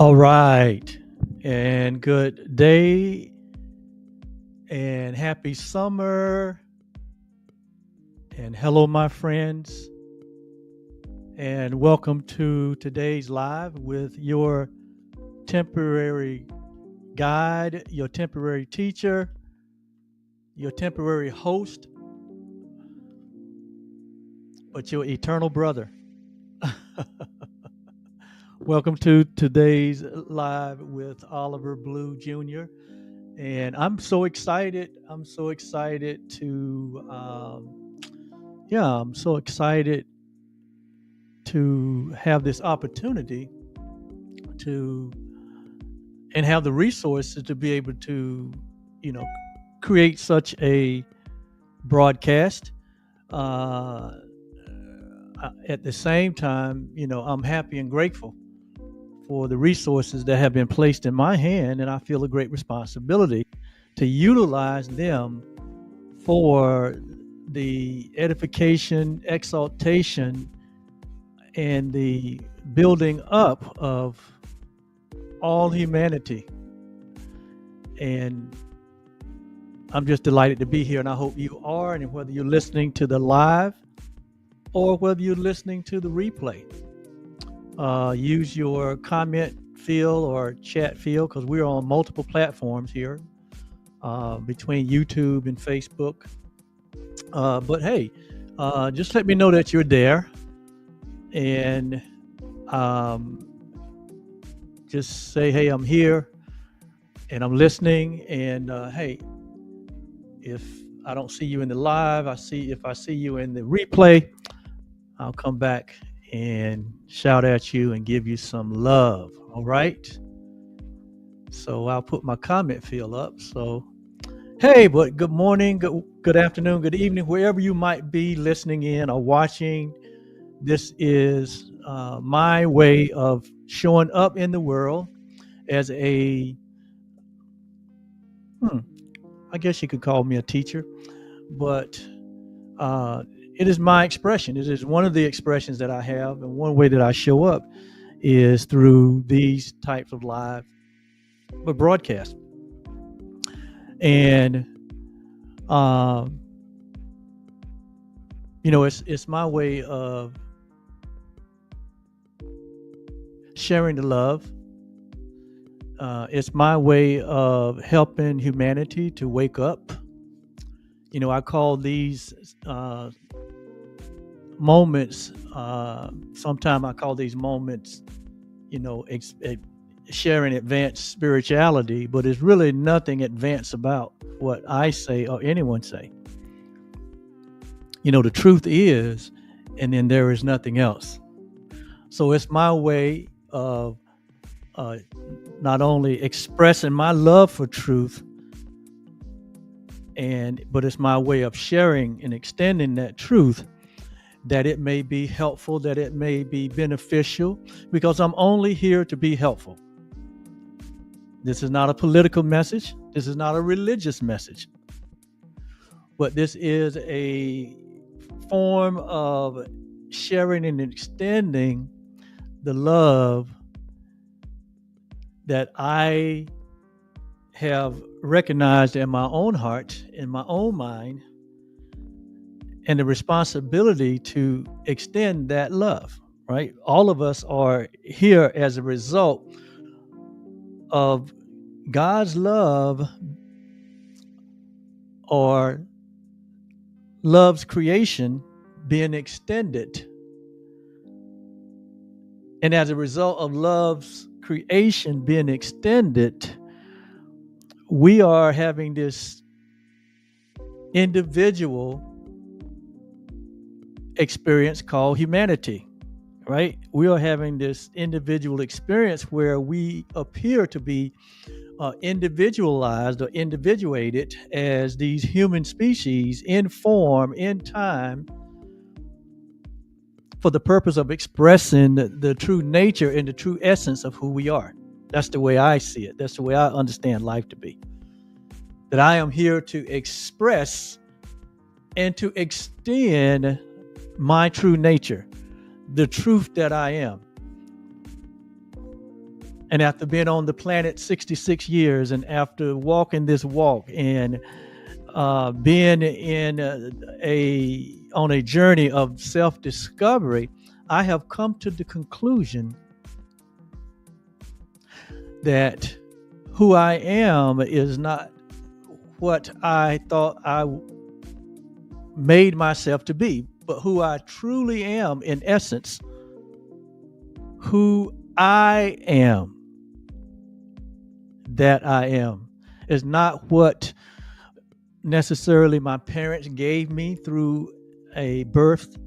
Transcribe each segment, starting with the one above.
All right. And good day and happy summer. And hello, my friends. And welcome to today's live with your temporary guide, your temporary teacher, your temporary host, but your eternal brother. Welcome to today's live with Oliver Blue Jr. And I'm so excited. I'm so excited I'm so excited to have this opportunity to and have the resources to be able to, you know, create such a broadcast. At the same time, I'm happy and grateful for the resources that have been placed in my hand, and I feel a great responsibility to utilize them for the edification, exaltation, and the building up of all humanity. And I'm just delighted to be here, and I hope you are. And whether you're listening to the live or whether you're listening to the replay, use your comment field or chat field, because we're on multiple platforms here between YouTube and Facebook. But hey, just let me know that you're there, and just say, hey, I'm here and I'm listening. And hey, if I don't see you in the live, if I see you in the replay, I'll come back and shout at you and give you some love. All right. So I'll put my comment field up. So, hey, but good morning, good afternoon, good evening, wherever you might be listening in or watching. This is my way of showing up in the world as I guess you could call me a teacher, but it is my expression. It is one of the expressions that I have, and one way that I show up is through these types of live broadcasts. And it's my way of sharing the love. It's my way of helping humanity to wake up. I call these moments, sometimes I call these moments, sharing advanced spirituality, but it's really nothing advanced about what I say or anyone say. The truth is, and then there is nothing else. So it's my way of not only expressing my love for truth, but it's my way of sharing and extending that truth, that it may be helpful, that it may be beneficial, because I'm only here to be helpful. This is not a political message. This is not a religious message. But this is a form of sharing and extending the love that I have recognized in my own heart, in my own mind, and the responsibility to extend that love, right? All of us are here as a result of God's love, or love's creation being extended. And as a result of love's creation being extended, we are having this individual experience called humanity, right? We are having this individual experience where we appear to be individualized or individuated as these human species in form, in time, for the purpose of expressing the true nature and the true essence of who we are. That's the way I see it. That's the way I understand life to be. That I am here to express and to extend my true nature, the truth that I am. And after being on the planet 66 years, and after walking this walk, and being in on a journey of self-discovery, I have come to the conclusion that who I am is not what I thought I made myself to be, but who I truly am in essence, who I am, that I am, is not what necessarily my parents gave me through a birth,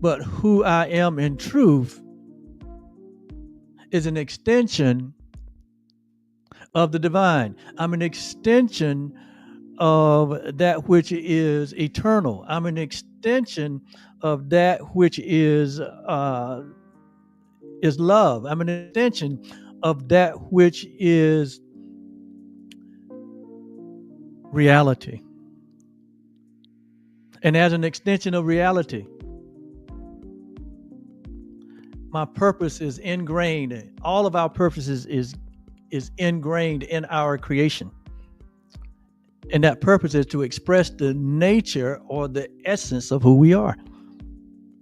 but who I am in truth is an extension of the divine. I'm an extension of that which is eternal. I'm an extension of that which is love. I'm an extension of that which is reality. And as an extension of reality, my purpose is ingrained. All of our purposes is ingrained in our creation. And that purpose is to express the nature or the essence of who we are.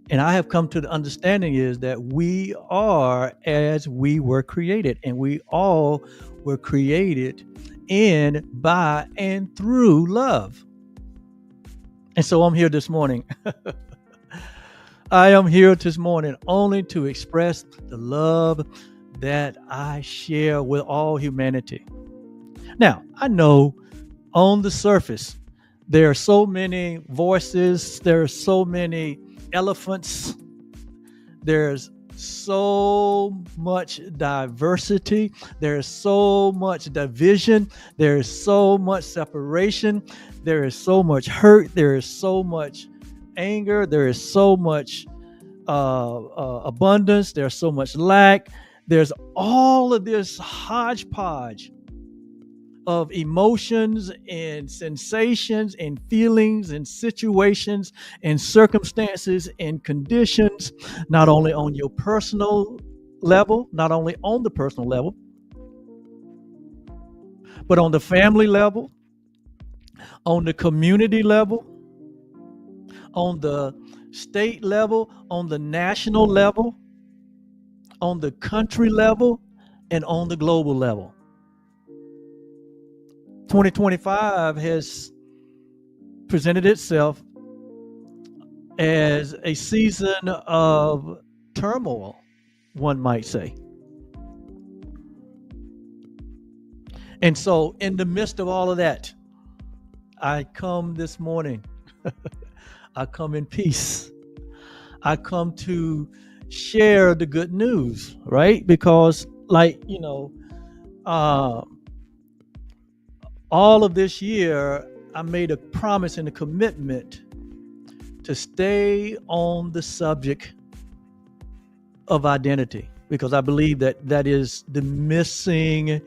And I have come to the understanding is that we are as we were created, and we all were created in, by, and through love. And so I'm here this morning. I am here this morning only to express the love that I share with all humanity. Now, I know on the surface, there are so many voices, there are so many elephants, there's so much diversity, there's so much division, there's so much separation, there is so much hurt, there is so much anger, there is so much abundance, there's so much lack, there's all of this hodgepodge of emotions and sensations and feelings and situations and circumstances and conditions, not only on your personal level, not only on the personal level, but on the family level, on the community level, on the state level, on the national level, on the country level, and on the global level. 2025 has presented itself as a season of turmoil, one might say. And so in the midst of all of that, I come this morning. I come in peace. I come to share the good news, right? Because all of this year, I made a promise and a commitment to stay on the subject of identity, because I believe that is the missing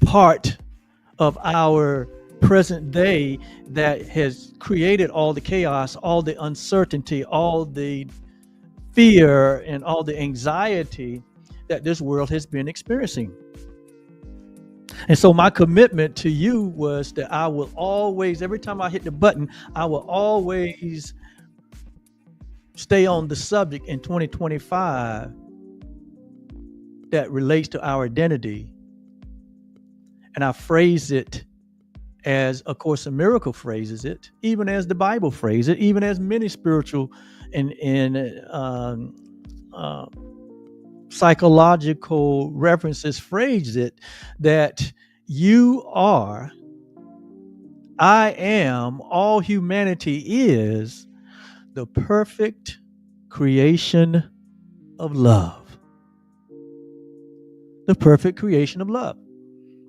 part of our present day that has created all the chaos, all the uncertainty, all the fear, and all the anxiety that this world has been experiencing. And so my commitment to you was that I will always, every time I hit the button, I will always stay on the subject in 2025 that relates to our identity. And I phrase it as A Course in Miracles phrases it, even as the Bible phrases it, even as many spiritual and psychological references phrase it, that you are, I am, all humanity is the perfect creation of love. The perfect creation of love.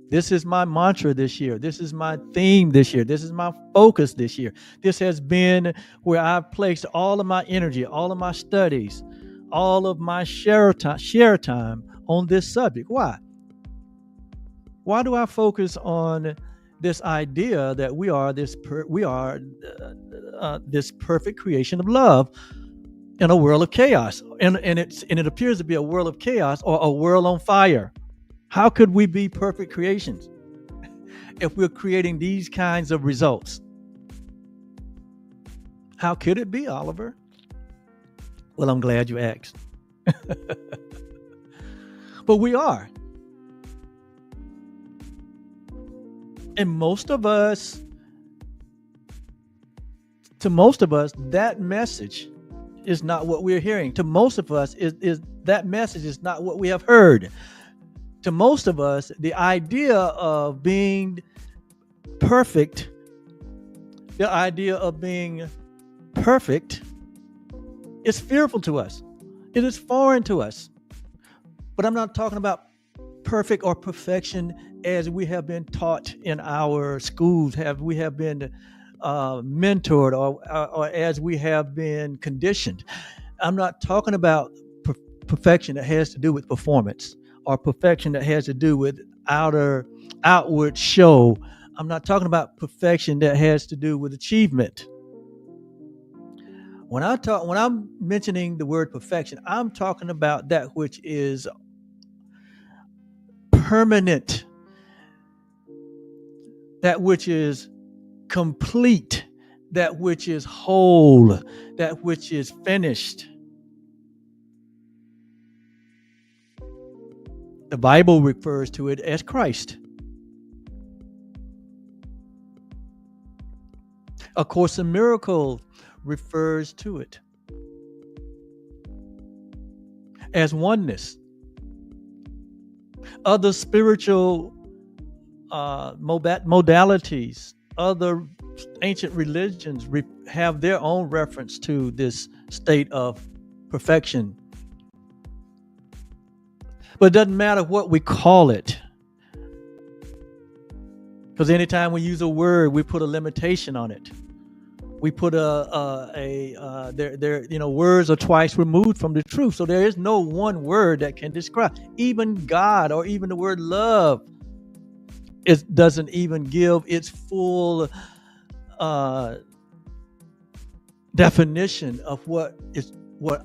This is my mantra this year. This is my theme this year. This is my focus this year. This has been where I've placed all of my energy, all of my studies, all of my share time on this subject. Why? Why do I focus on this idea that we are this perfect creation of love in a world of chaos, and it appears to be a world of chaos or a world on fire. How could we be perfect creations if we're creating these kinds of results? How could it be, Oliver? Well, I'm glad you asked. But we are. And to most of us, that message is not what we're hearing. To most of us, is that message is not what we have heard. To most of us, the idea of being perfect, is fearful to us. It is foreign to us. But I'm not talking about perfect or perfection as we have been taught in our schools, we have been mentored, or as we have been conditioned. I'm not talking about perfection that has to do with performance, or perfection that has to do with outward show. I'm not talking about perfection that has to do with achievement. When I'm mentioning the word perfection, I'm talking about that which is permanent, that which is complete, that which is whole, that which is finished. The Bible refers to it as Christ. A Course in Miracles refers to it as oneness. Other spiritual modalities, other ancient religions have their own reference to this state of perfection. But it doesn't matter what we call it, because anytime we use a word, we put a limitation on it. We put words are twice removed from the truth. So there is no one word that can describe. Even God, or even the word love, it doesn't even give its full definition of what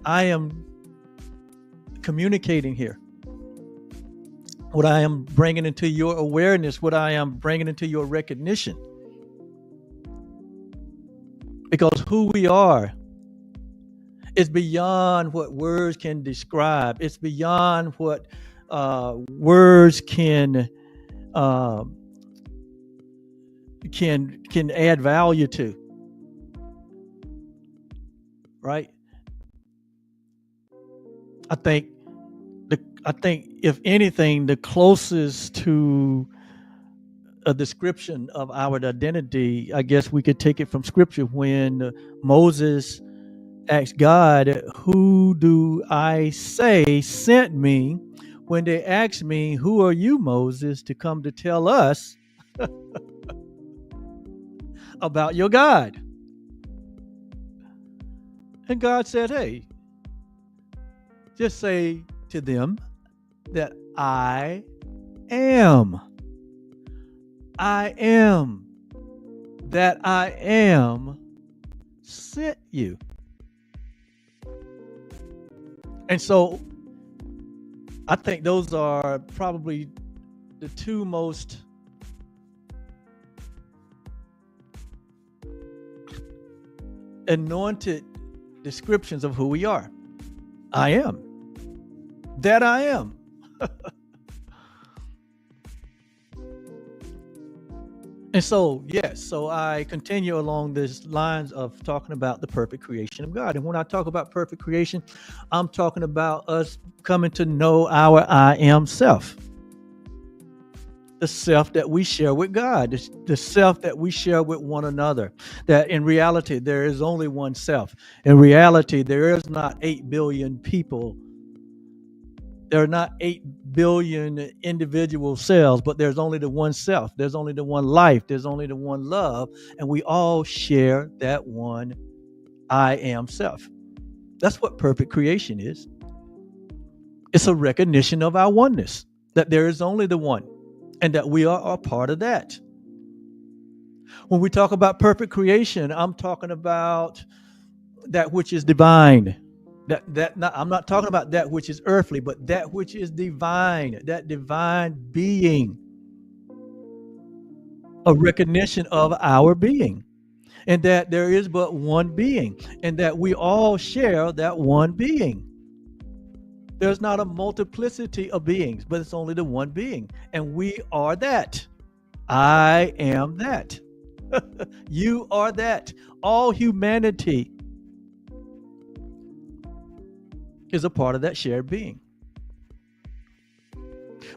I am communicating here, what I am bringing into your awareness, what I am bringing into your recognition. Because who we are is beyond what words can describe. It's beyond what words can add value to. Right? I think if anything, the closest to a description of our identity, I guess we could take it from Scripture when Moses asked God, "Who do I say sent me?" When they asked me, "Who are you, Moses, to come to tell us about your God?" And God said, "Hey, just say to them that I am. I am that I am sent you." And so I think those are probably the two most anointed descriptions of who we are. I am that I am. And so, yes, so I continue along these lines of talking about the perfect creation of God. And when I talk about perfect creation, I'm talking about us coming to know our I am self. The self that we share with God, the self that we share with one another. That in reality, there is only one self. In reality, there is not 8 billion people. There are not 8 billion individual cells, but there's only the one self. There's only the one life. There's only the one love. And we all share that one I am self. That's what perfect creation is. It's a recognition of our oneness, that there is only the one, and that we are a part of that. When we talk about perfect creation, I'm talking about that which is divine. I'm not talking about that which is earthly, but that which is divine, that divine being, a recognition of our being, and that there is but one being, and that we all share that one being. There's not a multiplicity of beings, but it's only the one being, and we are that. I am that. You are that. All humanity is a part of that shared being.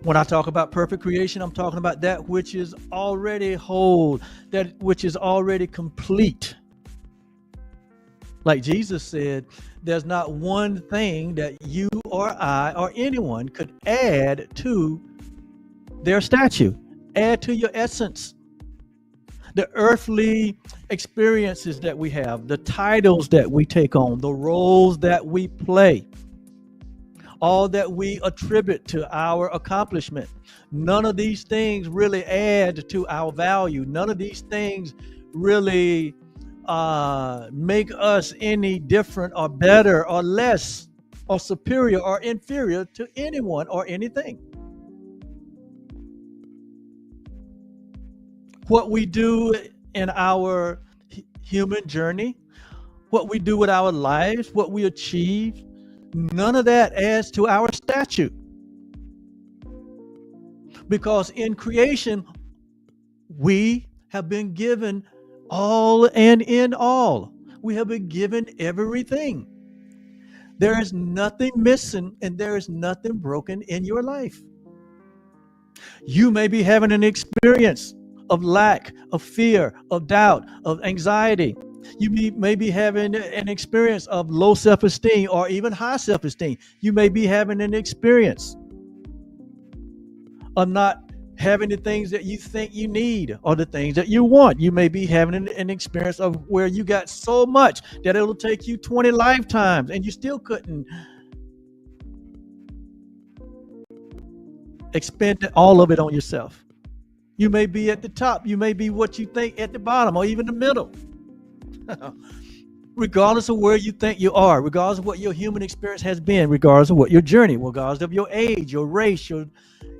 When I talk about perfect creation, I'm talking about that which is already whole, that which is already complete. Like Jesus said, there's not one thing that you or I or anyone could add to their statue, add to your essence. The earthly experiences that we have, the titles that we take on, the roles that we play, all that we attribute to our accomplishment. None of these things really add to our value. None of these things really make us any different or better or less or superior or inferior to anyone or anything. What we do in our human journey, what we do with our lives, what we achieve, none of that adds to our statute. Because in creation, we have been given all and in all. We have been given everything. There is nothing missing and there is nothing broken in your life. You may be having an experience of lack, of fear, of doubt, of anxiety. You may be having an experience of low self-esteem or even high self-esteem. You may be having an experience of not having the things that you think you need or the things that you want. You may be having an experience of where you got so much that it'll take you 20 lifetimes and you still couldn't expend all of it on yourself. You may be at the top. You may be what you think at the bottom or even the middle. Regardless of where you think you are, regardless of what your human experience has been, regardless of what your journey, regardless of your age, your race,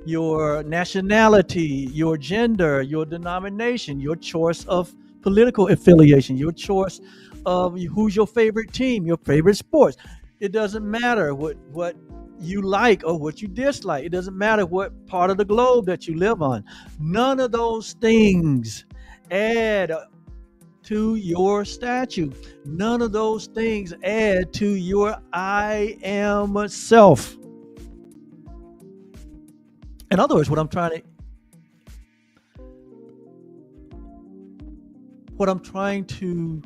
your nationality, your gender, your denomination, your choice of political affiliation, your choice of who's your favorite team, your favorite sports. It doesn't matter what you like or what you dislike. It doesn't matter what part of the globe that you live on. None of those things add to your statue. None of those things add to your I am self. In other words, what I'm trying to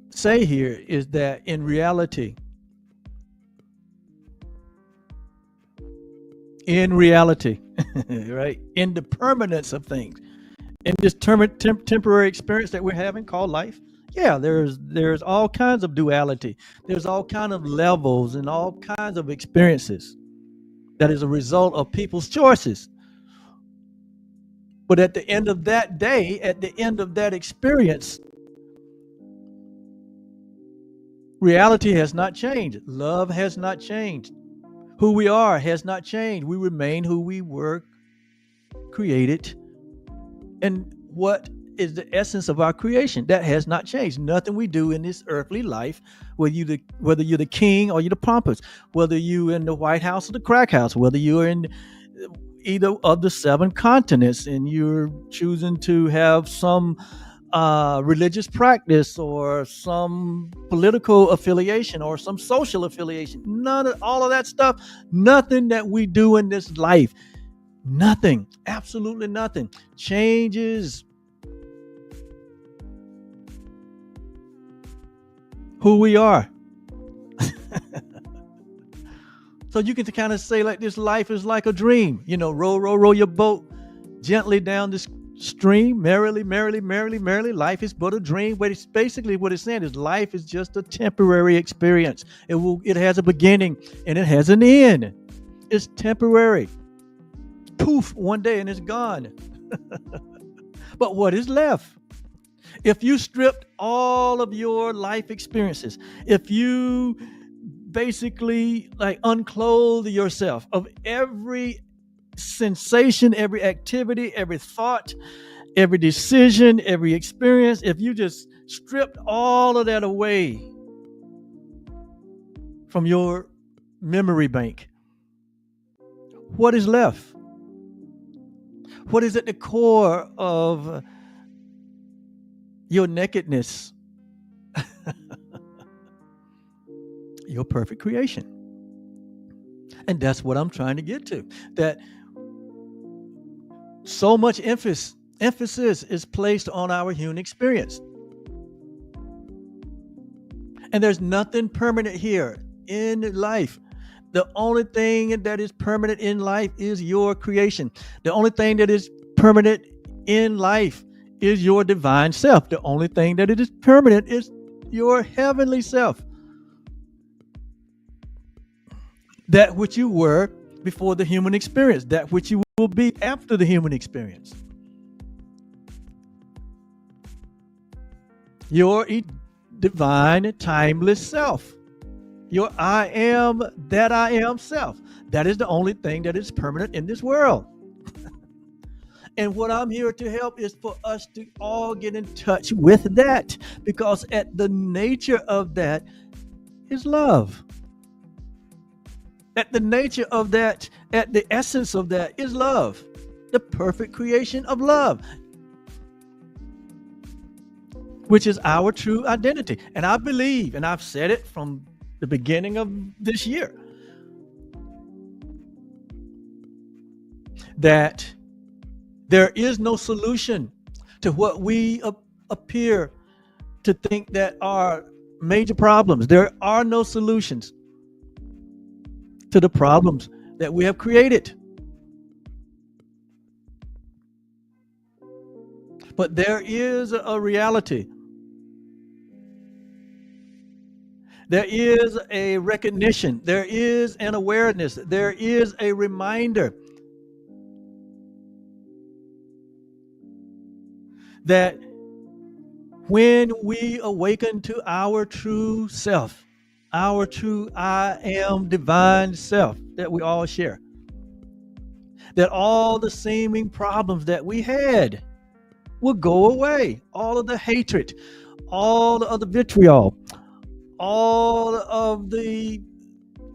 say here is that in reality, right, in the permanence of things, in this temporary experience that we're having called life, yeah, there's all kinds of duality. There's all kinds of levels and all kinds of experiences that is a result of people's choices. But at the end of that day, at the end of that experience, reality has not changed. Love has not changed. Who we are has not changed. We remain who we were created. And what is the essence of our creation? That has not changed. Nothing we do in this earthly life, whether you're the king or you're the pompous, whether you're in the White House or the crack house, whether you're in either of the 7 continents and you're choosing to have some religious practice or some political affiliation or some social affiliation, all of that stuff, nothing that we do in this life, nothing, absolutely nothing changes who we are. So you can kind of say like this life is like a dream, row your boat gently down this stream, merrily, life is but a dream. But it's basically what it's saying is life is just a temporary experience. It has a beginning and it has an end. It's temporary. Poof, one day and it's gone. But what is left? If you stripped all of your life experiences, if you basically like unclothe yourself of every sensation, every activity, every thought, every decision, every experience, if you just stripped all of that away from your memory bank, what is left? What is at the core of your nakedness? Your perfect creation. And that's what I'm trying to get to. That so much emphasis is placed on our human experience. And there's nothing permanent here in life. The only thing that is permanent in life is your creation. The only thing that is permanent in life is your divine self. The only thing that is permanent is your heavenly self. That which you were before the human experience, that which you will be after the human experience. Your divine, timeless self. Your I am that I am self. That is the only thing that is permanent in this world. And what I'm here to help is for us to all get in touch with that, because at the nature of that is love. At the nature of that, at the essence of that is love, the perfect creation of love, which is our true identity. And I believe, and I've said it from the beginning of this year, that there is no solution to what we appear to think that are major problems. There are no solutions to the problems that we have created. But there is a reality. There is a recognition. There is an awareness. There is a reminder that when we awaken to our true self, our true I am divine self that we all share, that all the seeming problems that we had will go away. All of the hatred, all of the vitriol, all of the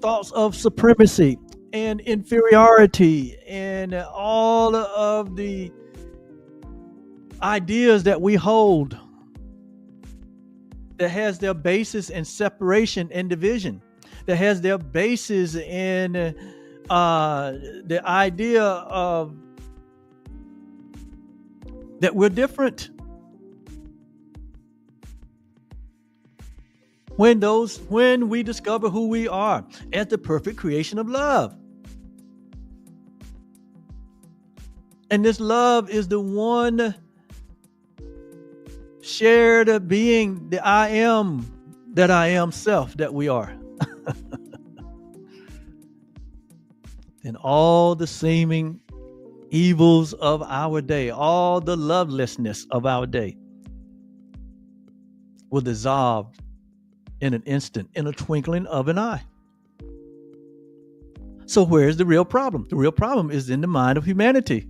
thoughts of supremacy and inferiority, and all of the ideas that we hold that has their basis in separation and division, that has their basis in the idea of that we're different. When we discover who we are as the perfect creation of love. And this love is the one shared being, the I am that I am self that we are. And all the seeming evils of our day, all the lovelessness of our day will dissolve in an instant, in a twinkling of an eye. So where's the real problem? The real problem is in the mind of humanity,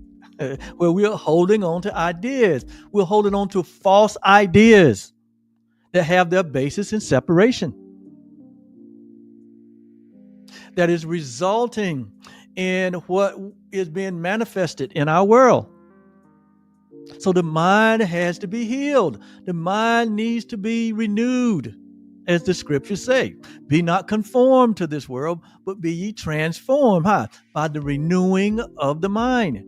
where we are holding on to ideas. We're holding on to false ideas that have their basis in separation, that is resulting in what is being manifested in our world. So the mind has to be healed. The mind needs to be renewed, as the scriptures say. Be not conformed to this world, but be ye transformed. By the renewing of the mind,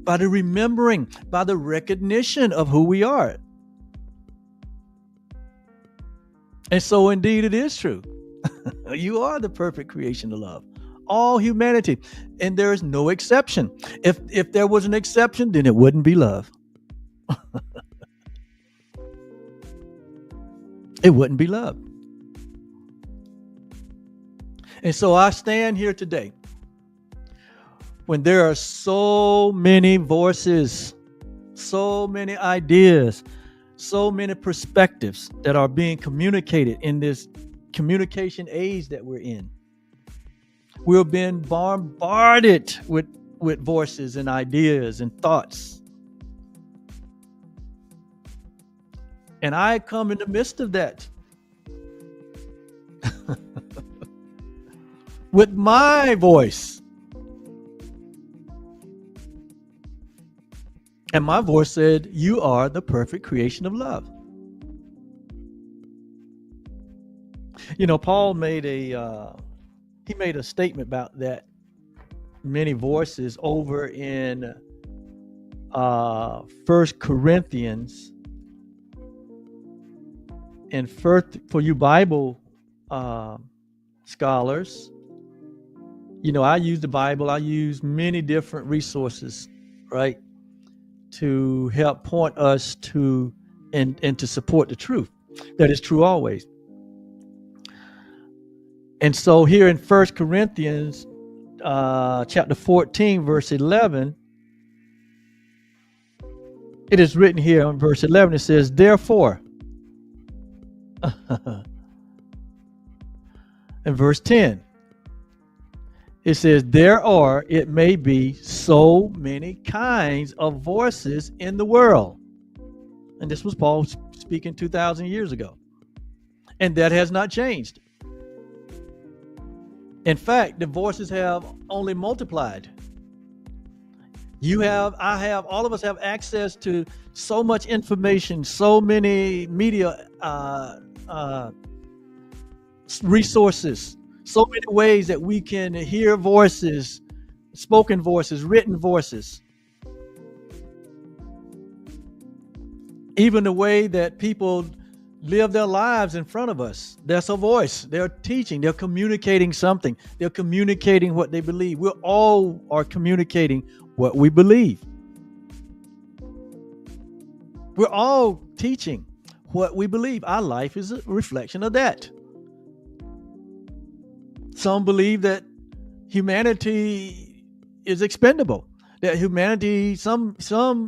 by the remembering, by the recognition of who we are. And so indeed it is true. You are the perfect creation of love. All humanity. And there is no exception. If there was an exception, then it wouldn't be love. It wouldn't be love. And so I stand here today when there are so many voices, so many ideas, so many perspectives that are being communicated in this communication age that we're in. We're being bombarded with voices and ideas and thoughts. And I come in the midst of that with my voice. And my voice said, "You are the perfect creation of love." You know, Paul made a statement about that. Many voices over in 1 Corinthians. And first, for you Bible scholars, you know, I use the Bible. I use many different resources, right, to help point us to and to support the truth. That is true always. And so here in 1 Corinthians chapter 14, verse 11, it is written here on verse 11, it says, "Therefore," in verse 10, it says, "There are, it may be, so many kinds of voices in the world." And this was Paul speaking 2,000 years ago. And that has not changed. In fact, the voices have only multiplied. You have, I have, all of us have access to so much information, so many media resources, so many ways that we can hear voices, spoken voices, written voices. Even the way that people live their lives in front of us. That's a voice. They're teaching, they're communicating something. They're communicating what they believe. We all are communicating what we believe. We're all teaching what we believe. Our life is a reflection of that. Some believe that humanity is expendable. That humanity, some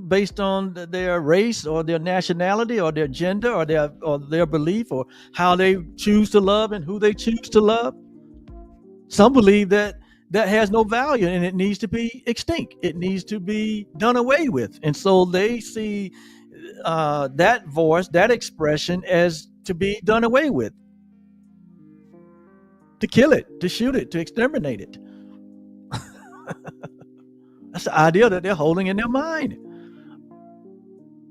based on their race or their nationality or their gender or their belief or how they choose to love and who they choose to love. Some believe that has no value and it needs to be extinct. It needs to be done away with. And so they see that voice, that expression as to be done away with. To kill it, to shoot it, to exterminate it. That's the idea that they're holding in their mind.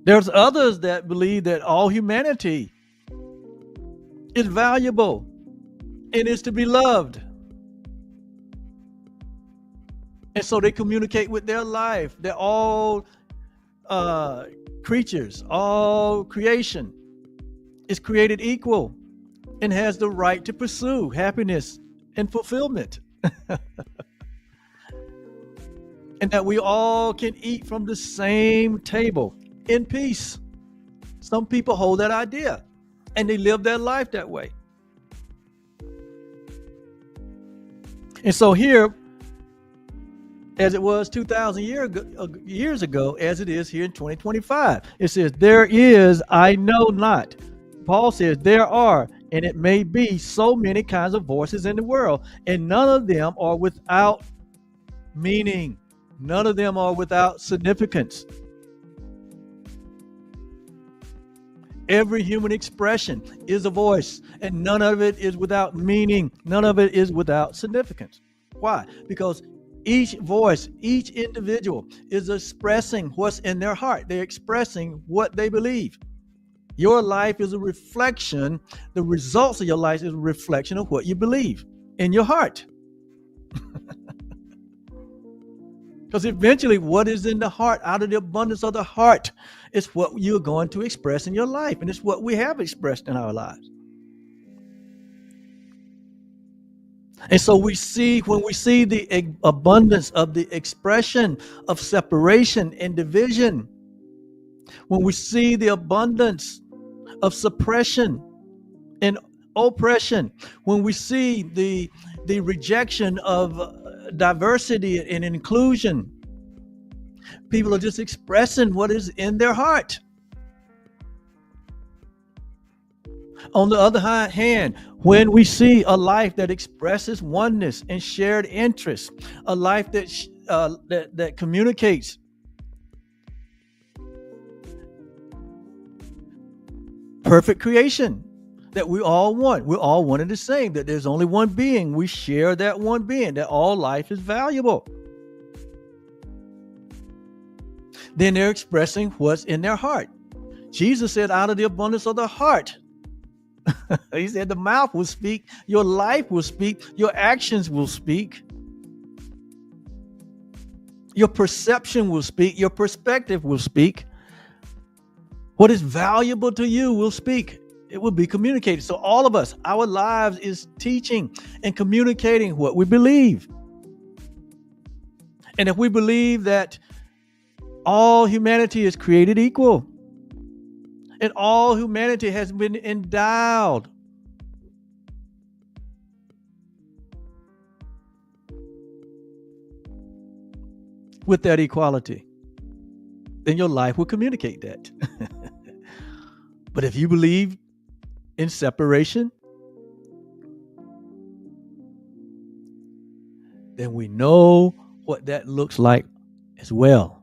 There's others that believe that all humanity is valuable and is to be loved. And so they communicate with their life. They're all creatures, all creation is created equal and has the right to pursue happiness and fulfillment. And that we all can eat from the same table in peace. Some people hold that idea and they live their life that way. And so here, as it was 2,000 years ago, as it is here in 2025, it says, "There is, I know not." Paul says, "There are, and it may be, so many kinds of voices in the world, and none of them are without meaning. None of them are without significance." Every human expression is a voice, and none of it is without meaning. None of it is without significance. Why? Because each voice, each individual is expressing what's in their heart. They're expressing what they believe. Your life is a reflection. The results of your life is a reflection of what you believe in your heart. Because eventually what is in the heart, out of the abundance of the heart, is what you're going to express in your life. And it's what we have expressed in our lives. And so we see, when we see the abundance of the expression of separation and division, when we see the abundance of suppression and oppression, when we see the rejection of diversity and inclusion, people are just expressing what is in their heart. On the other hand, when we see a life that expresses oneness and shared interests, a life that communicates perfect creation that we all want, we're all one and the same, that there's only one being, we share that one being, that all life is valuable, then they're expressing what's in their heart. Jesus said, out of the abundance of the heart, he said, the mouth will speak, your life will speak, your actions will speak, your perception will speak, your perspective will speak. What is valuable to you will speak. It will be communicated. So all of us, our lives is teaching and communicating what we believe. And if we believe that all humanity is created equal, and all humanity has been endowed with that equality, then your life will communicate that. But if you believe in separation, then we know what that looks like as well.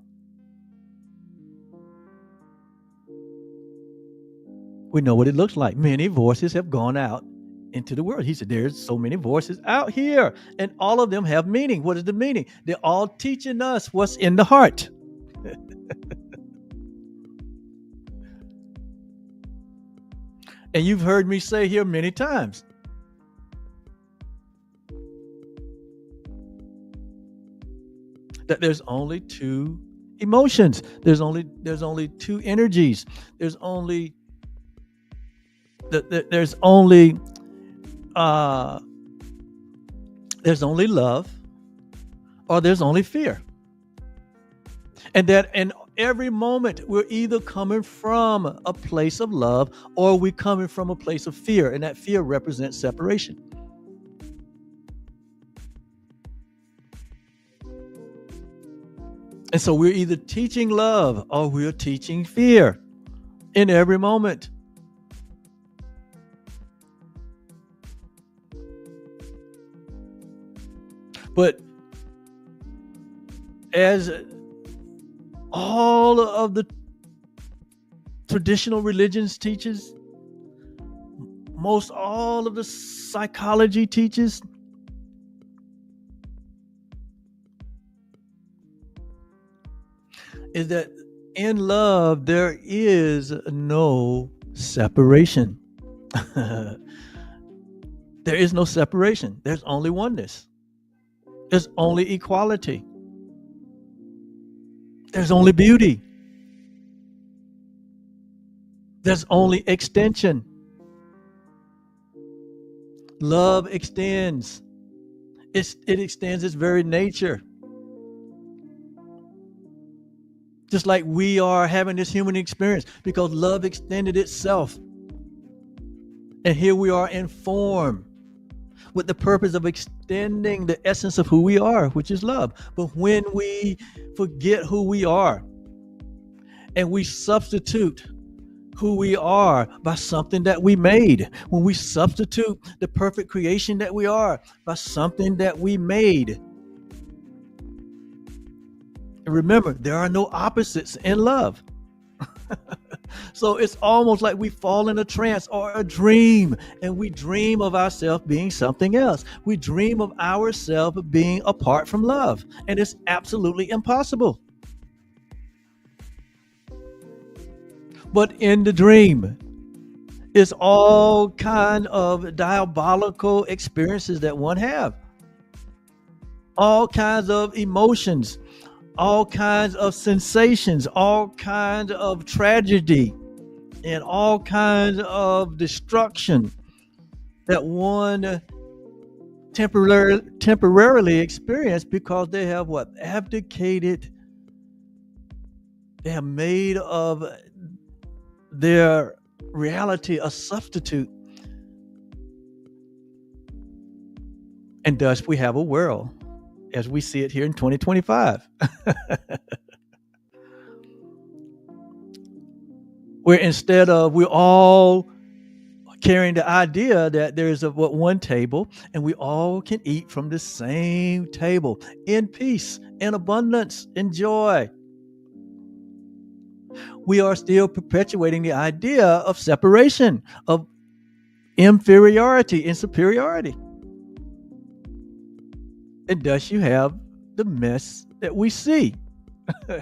We know what it looks like. Many voices have gone out into the world. He said, there's so many voices out here, and all of them have meaning. What is the meaning? They're all teaching us what's in the heart. And you've heard me say here many times, that there's only two emotions. There's only two energies. There's only love, or there's only fear. And that in every moment we're either coming from a place of love, or we're coming from a place of fear, and that fear represents separation. And so we're either teaching love or we're teaching fear in every moment. But as all of the traditional religions teaches, most all of the psychology teaches, is that in love there is no separation. There is no separation. There's only oneness. There's only equality. There's only beauty. There's only extension. Love extends. It extends its very nature. Just like we are having this human experience, because love extended itself. And here we are in form, with the purpose of extending the essence of who we are, which is love. But when we forget who we are, and we substitute who we are by something that we made, when we substitute the perfect creation that we are by something that we made. And remember, there are no opposites in love. So it's almost like we fall in a trance or a dream, and we dream of ourselves being something else. We dream of ourselves being apart from love, and it's absolutely impossible. But in the dream, it's all kind of diabolical experiences that one have. All kinds of emotions, all kinds of sensations, all kinds of tragedy, and all kinds of destruction that one temporarily experience, because they have what? Abdicated. They have made of their reality a substitute. And thus we have a world as we see it here in 2025. Where instead of we're all carrying the idea that there's one table and we all can eat from the same table in peace, in abundance, in joy. We are still perpetuating the idea of separation, of inferiority and superiority. And thus you have the mess that we see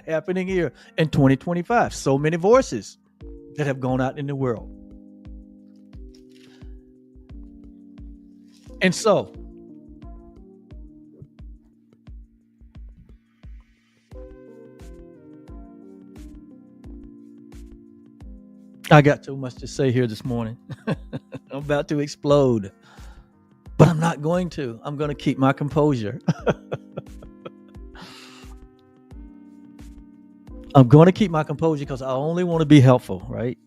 happening here in 2025. So many voices that have gone out in the world. And so, I got too much to say here this morning. I'm about to explode, but I'm not going to. I'm going to keep my composure. I'm going to keep my composure because I only want to be helpful, right?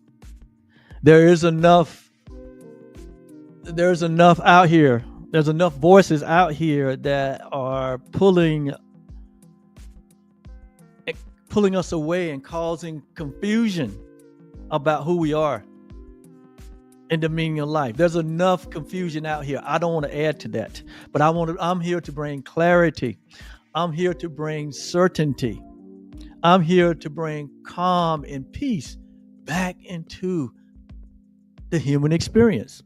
There's enough out here. There's enough voices out here that are pulling us away and causing confusion about who we are and the meaning of life. There's enough confusion out here. I don't want to add to that, but I'm here to bring clarity. I'm here to bring certainty. I'm here to bring calm and peace back into the human experience.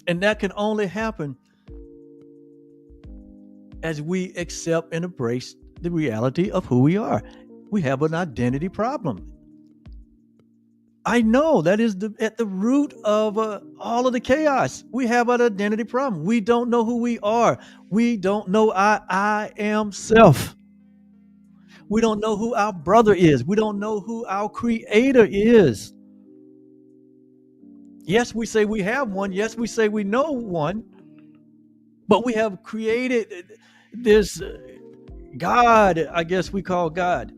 And that can only happen as we accept and embrace the reality of who we are. We have an identity problem. I know that is at the root of all of the chaos. We have an identity problem. We don't know who we are. We don't know I am self. We don't know who our brother is. We don't know who our creator is. Yes, we say we have one. Yes, we say we know one. But we have created this God, I guess we call God,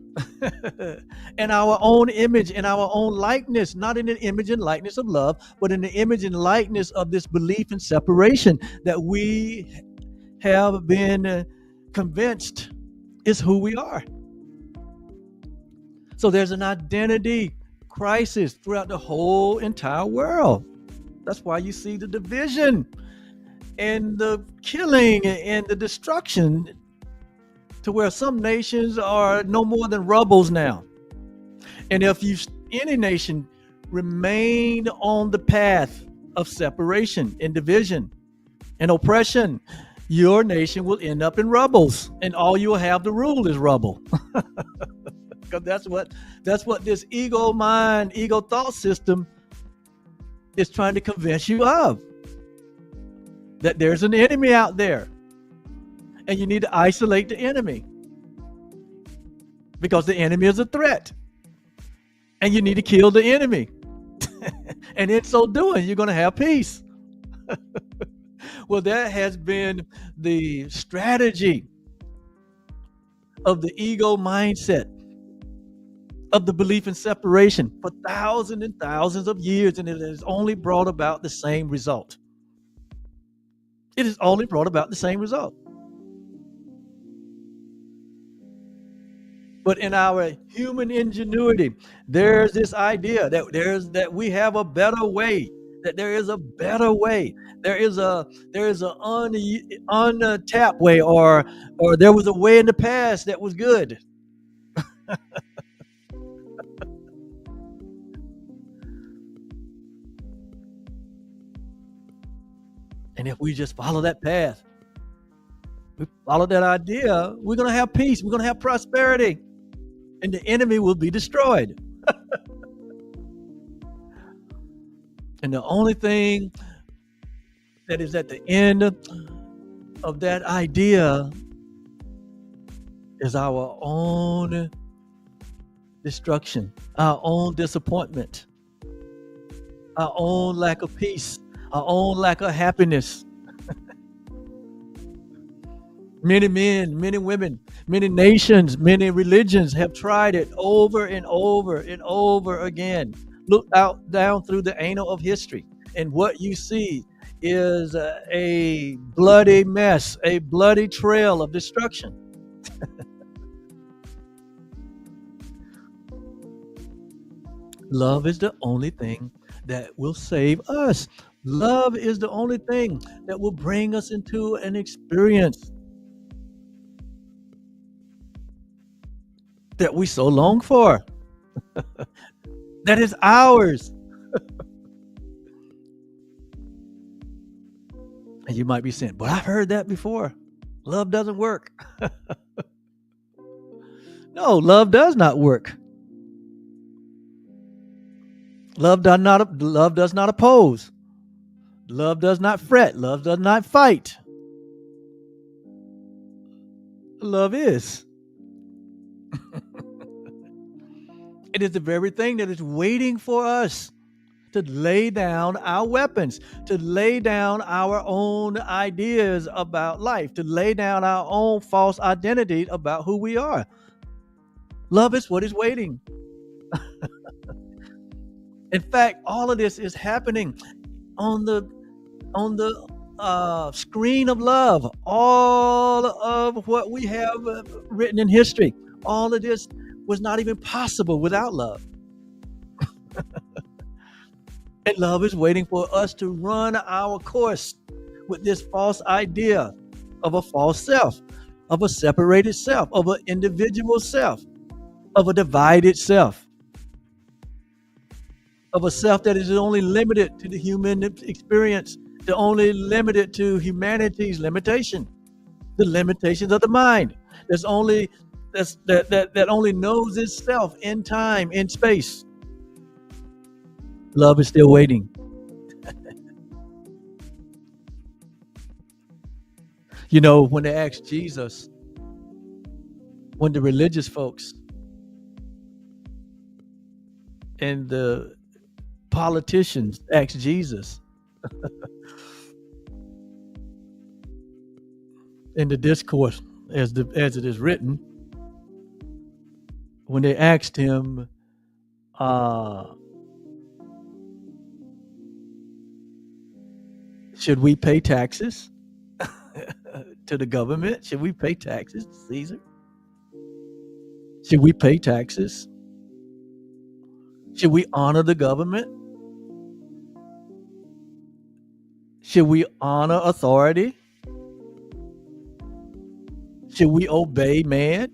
in our own image, in our own likeness, not in the image and likeness of love, but in the image and likeness of this belief in separation that we have been convinced is who we are. So there's an identity crisis throughout the whole entire world. That's why you see the division and the killing and the destruction, to where some nations are no more than rubbles now. And if any nation remain on the path of separation and division and oppression, your nation will end up in rubbles, and all you'll have to rule is rubble. Because that's what this ego mind, ego thought system is trying to convince you of. That there's an enemy out there, and you need to isolate the enemy because the enemy is a threat, and you need to kill the enemy. And in so doing, you're going to have peace. Well, that has been the strategy of the ego mindset, of the belief in separation for thousands and thousands of years, and it has only brought about the same result. It has only brought about the same result. But in our human ingenuity, there's this idea that we have a better way, that there is a better way. There is an untapped way, or there was a way in the past that was good. And if we just follow that path, we follow that idea, we're going to have peace, we're going to have prosperity, and the enemy will be destroyed. And the only thing that is at the end of that idea is our own destruction, our own disappointment, our own lack of peace, our own lack of happiness. Many men, many women, many nations, many religions have tried it over and over and over again. Look down through the annal of history, and what you see is a bloody mess, a bloody trail of destruction. Love is the only thing that will save us. Love is the only thing that will bring us into an experience that we so long for, that is ours. And you might be saying, but I've heard that before. Love doesn't work. No, love does not work. Love does not oppose. Love does not fret. Love does not fight. Love is. It is the very thing that is waiting for us to lay down our weapons, to lay down our own ideas about life, to lay down our own false identity about who we are. Love is what is waiting. In fact, all of this is happening on the screen of love. All of what we have written in history, all of this was not even possible without love. And love is waiting for us to run our course with this false idea of a false self, of a separated self, of an individual self, of a divided self, of a self that is only limited to the human experience, the only limited to humanity's limitation, the limitations of the mind. That only knows itself in time, in space. Love is still waiting. You know, when they asked Jesus, when the religious folks and the politicians asked Jesus in the discourse as it is written, when they asked him, should we pay taxes to the government? Should we pay taxes to Caesar? Should we pay taxes? Should we honor the government? Should we honor authority? Should we obey man?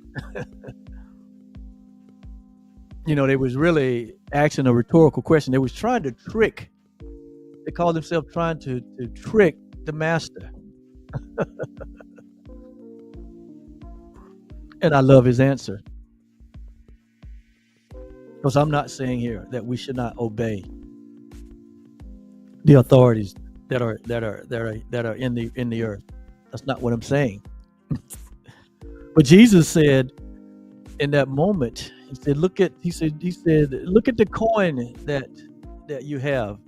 You know, they was really asking a rhetorical question. They was trying to trick. They called themselves trying to trick the master. And I love his answer. Because I'm not saying here that we should not obey the authorities that are in the earth. That's not what I'm saying. But Jesus said in that moment, he said, look at the coin that you have.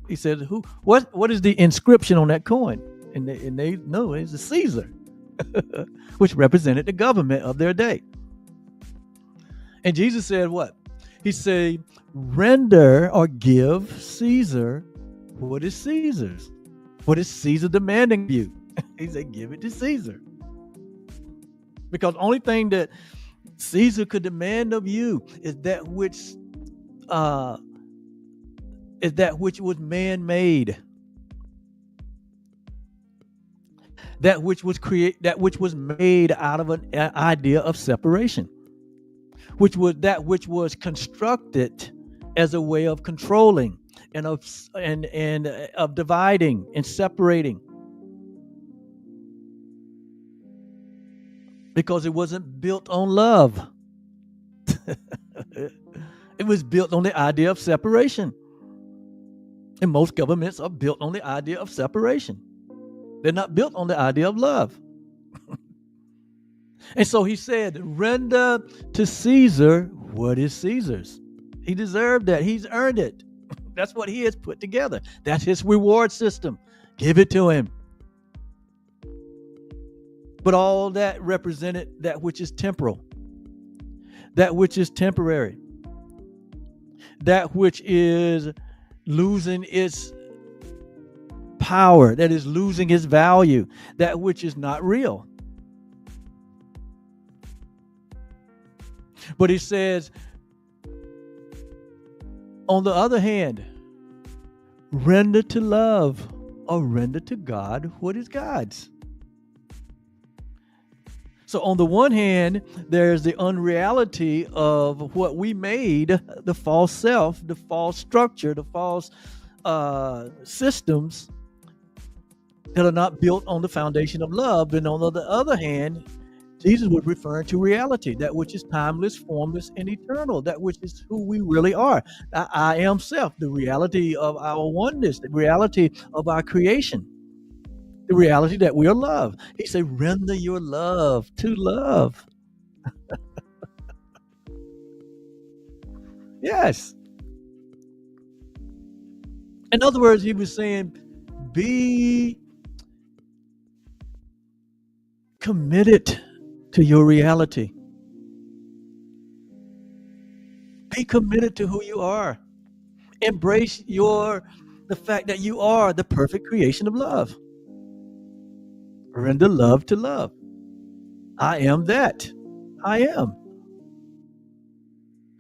He said, what is the inscription on that coin? And they know it's a Caesar, which represented the government of their day. And Jesus said what? He said, render or give Caesar what is Caesar's. What is Caesar demanding of you? He said, give it to Caesar. Because the only thing that Caesar could demand of you is that which was man-made. That which was made out of an idea of separation. Which was constructed as a way of controlling and of dividing and separating. Because it wasn't built on love. It was built on the idea of separation. And most governments are built on the idea of separation. They're not built on the idea of love. And so he said, render to Caesar what is Caesar's. He deserved that. He's earned it. That's what he has put together. That's his reward system. Give it to him. But all that represented that which is temporal, that which is temporary, that which is losing its power, that is losing its value, that which is not real. But he says, on the other hand, Render to love or render to God what is God's. So on the one hand, there's the unreality of what we made, the false self, the false structure, the false systems that are not built on the foundation of love. And on the other hand, Jesus was referring to reality, that which is timeless, formless, and eternal, that which is who we really are. I am self, the reality of our oneness, the reality of our creation, the reality that we are love. He said, render your love to love. Yes. In other words, he was saying, be committed to your reality. Be committed to who you are. Embrace the fact that you are the perfect creation of love. Render love to love. I am that. I am.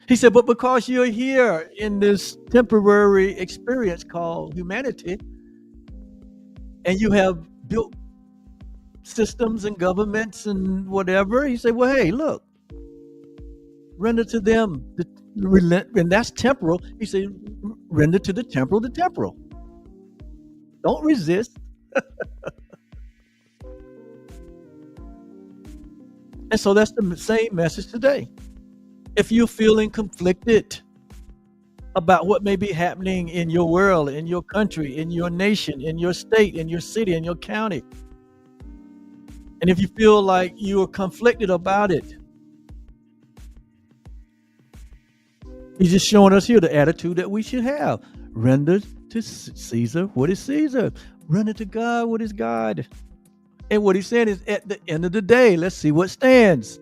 He said, but because you're here in this temporary experience called humanity, and you have built systems and governments and whatever, he said, well, hey, look, render to them, and that's temporal. He said, render to the temporal the temporal. Don't resist. And so that's the same message today. If you're feeling conflicted about what may be happening in your world, in your country, in your nation, in your state, in your city, in your county, and if you feel like you are conflicted about it, he's just showing us here the attitude that we should have. Render to Caesar what is Caesar. Render to God what is God. And what he's saying is, at the end of the day, let's see what stands.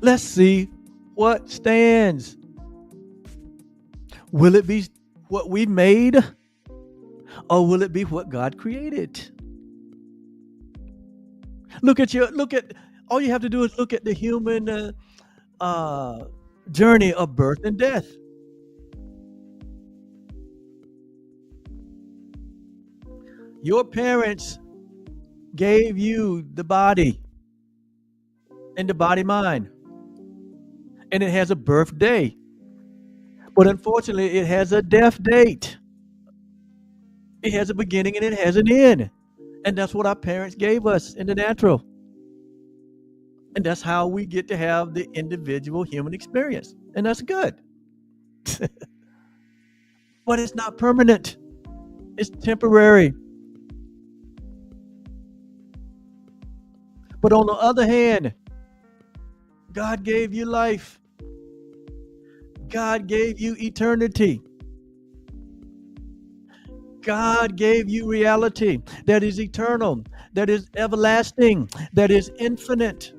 Let's see what stands. Will it be what we made, or will it be what God created? Look at all you have to do is look at the human journey of birth and death. Your parents gave you the body and the body mind, and it has a birthday, but unfortunately it has a death date. It has a beginning and it has an end, and that's what our parents gave us in the natural, and that's how we get to have the individual human experience, and that's good. But it's not permanent. It's temporary. But on the other hand, God gave you life. God gave you eternity. God gave you reality that is eternal, that is everlasting, that is infinite.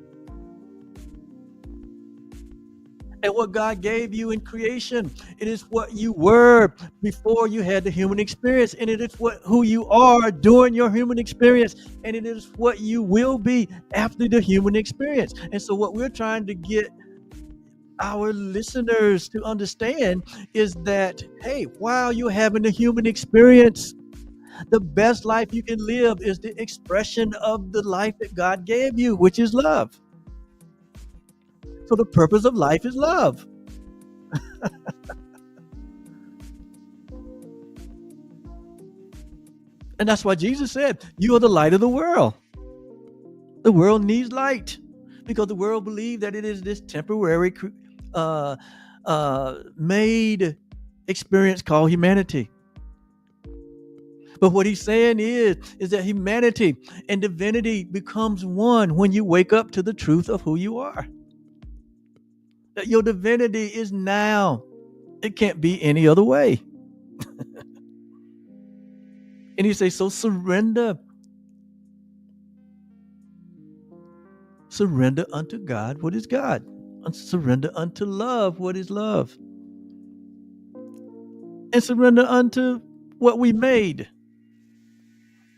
And what God gave you in creation, it is what you were before you had the human experience, and it is who you are during your human experience, and it is what you will be after the human experience. And so what we're trying to get our listeners to understand is that, hey, while you're having the human experience, the best life you can live is the expression of the life that God gave you, which is love. So the purpose of life is love. And that's why Jesus said, you are the light of the world. The world needs light because the world believes that it is this temporary made experience called humanity. But what he's saying is that humanity and divinity becomes one when you wake up to the truth of who you are. That your divinity is now. It can't be any other way. And he says, so surrender. Surrender unto God what is God. Surrender unto love what is love. And surrender unto what we made.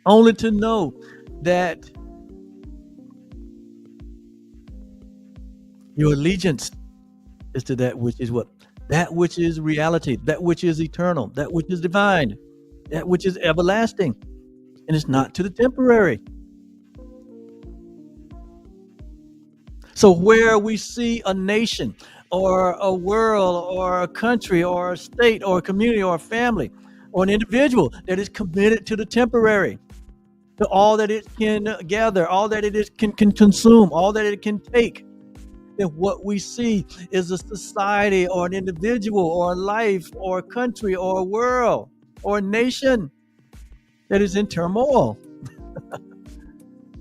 Only to know that your allegiance is to that which is what? that which is reality, that which is eternal, that which is divine, that which is everlasting, and it's not to the temporary. So where we see a nation or a world or a country or a state or a community or a family or an individual that is committed to the temporary, to all that it can gather, all that can consume, all that it can take, then what we see is a society or an individual or a life or a country or a world or a nation that is in turmoil,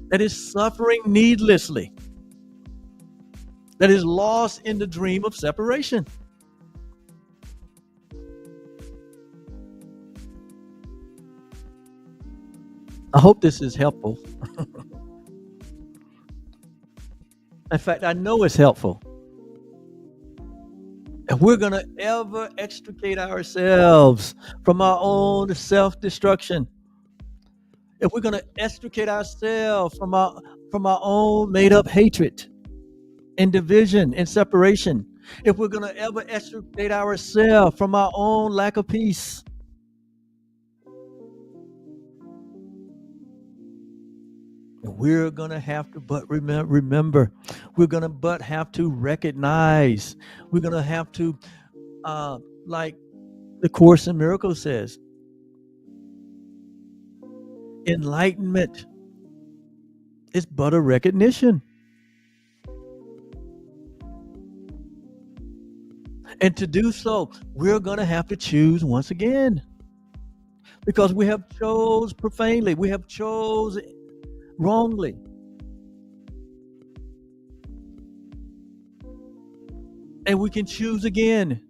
that is suffering needlessly, that is lost in the dream of separation. I hope this is helpful. In fact, I know it's helpful. If we're going to ever extricate ourselves from our own self-destruction, if we're going to extricate ourselves from our own made-up hatred and division and separation, if we're going to ever extricate ourselves from our own lack of peace, we're going to have to remember, we're going to have to recognize, we're going to have to, like the Course in Miracles says, enlightenment is but a recognition. And to do so, we're going to have to choose once again. Because we have chose profanely, we have chose wrongly. And we can choose again.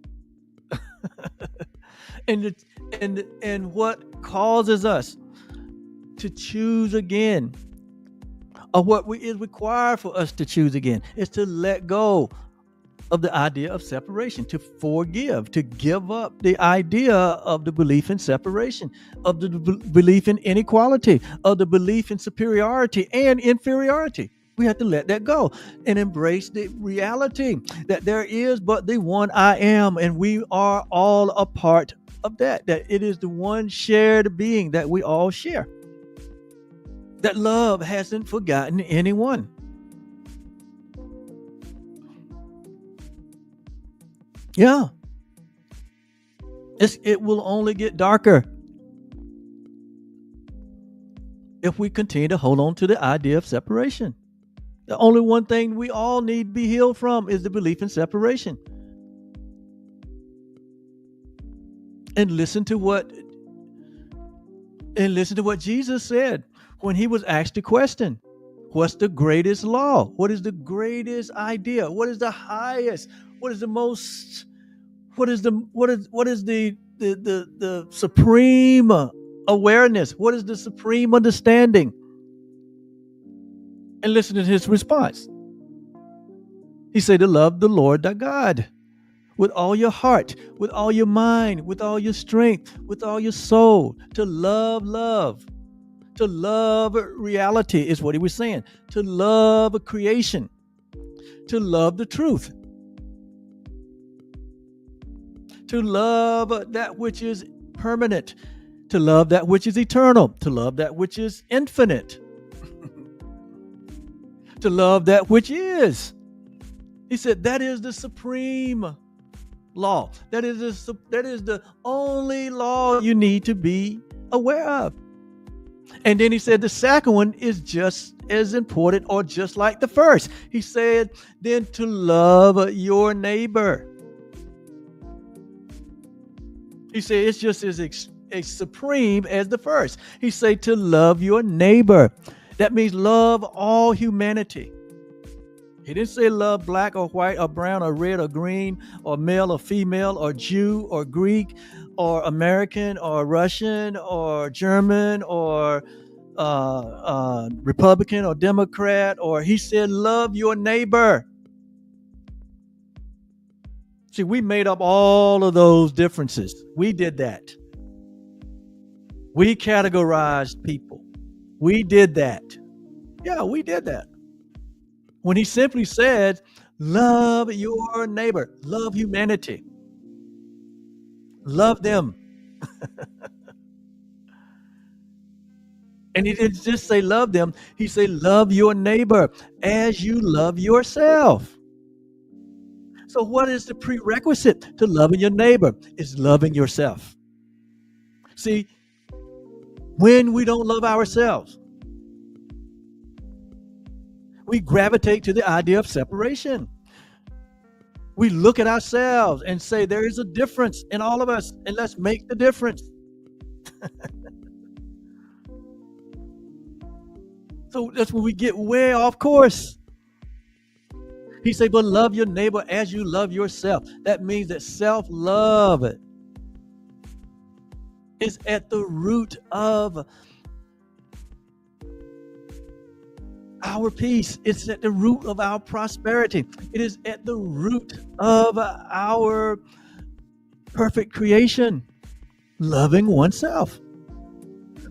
and what causes us to choose again, or what is required for us to choose again, is to let go of the idea of separation, to forgive, to give up the idea of the belief in separation, of the belief in inequality, of the belief in superiority and inferiority. We have to let that go and embrace the reality that there is but the one I am, and we are all a part of that it is the one shared being that we all share, that love hasn't forgotten anyone. Yeah. It will only get darker if we continue to hold on to the idea of separation. The only one thing we all need to be healed from is the belief in separation. And listen to what Jesus said when he was asked the question, what's the greatest law? What is the greatest idea? What is the highest? What is the most? What is the supreme awareness? What is the supreme understanding? And listen to his response. He said to love the Lord thy God with all your heart, with all your mind, with all your strength, with all your soul. To love. To love reality is what he was saying. To love creation. To love the truth. To love that which is permanent. To love that which is eternal. To love that which is infinite. To love that which is. He said that is the supreme law. That is the only law you need to be aware of. And then he said the second one is just as important or just like the first. He said then to love your neighbor. He said it's just as supreme as the first. He said to love your neighbor. That means love all humanity. He didn't say love black or white or brown or red or green or male or female or Jew or Greek or American or Russian or German or Republican or Democrat. Or he said love your neighbor. See, we made up all of those differences. We did that. We categorized people. We did that. Yeah, we did that. When he simply said, love your neighbor, love humanity. Love them. And he didn't just say love them. He said, love your neighbor as you love yourself. So what is the prerequisite to loving your neighbor? Is loving yourself. See, when we don't love ourselves, we gravitate to the idea of separation. We look at ourselves and say there is a difference in all of us, and let's make the difference. So that's when we get way off course. He said, but love your neighbor as you love yourself. That means that self-love is at the root of our peace. It's at the root of our prosperity. It is at the root of our perfect creation, loving oneself.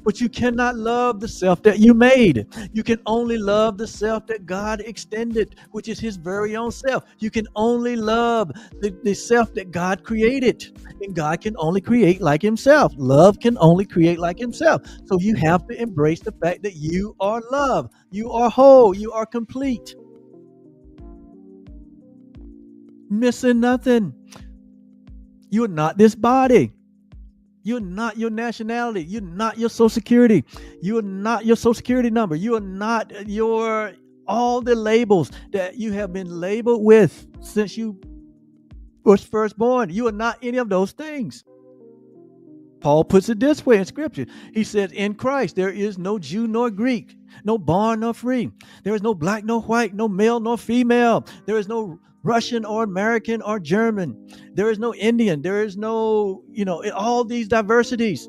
But you cannot love the self that you made. You can only love the self that God extended, which is his very own self. You can only love the self that God created. And God can only create like himself. Love can only create like himself. So you have to embrace the fact that you are love. You are whole. You are complete. Missing nothing. You are not this body. You're not your nationality. You're not your social security. You're not your social security number. You are not all the labels that you have been labeled with since you was first born. You are not any of those things. Paul puts it this way in scripture. He says, in Christ, there is no Jew nor Greek, no bond nor free. There is no black nor white, no male nor female. There is no Russian or American or German. There is no Indian. There is no, all these diversities,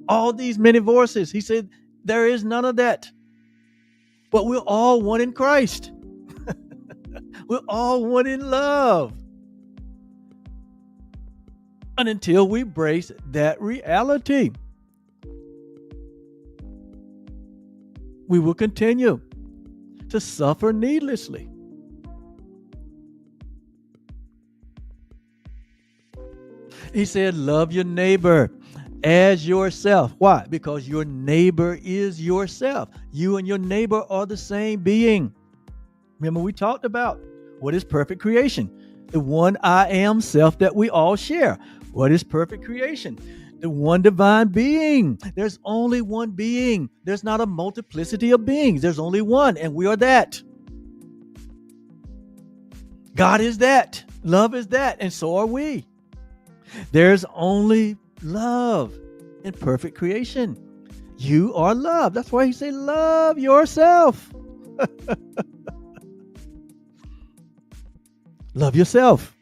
all these many voices. He said, there is none of that. But we're all one in Christ. We're all one in love. And until we embrace that reality, we will continue to suffer needlessly. He said, love your neighbor as yourself. Why? Because your neighbor is yourself. You and your neighbor are the same being. Remember, we talked about what is perfect creation? The one I am self that we all share. What is perfect creation? The one divine being. There's only one being. There's not a multiplicity of beings. There's only one, and we are that. God is that. Love is that, and so are we. There's only love in perfect creation. You are love. That's why he said, love yourself. Love yourself.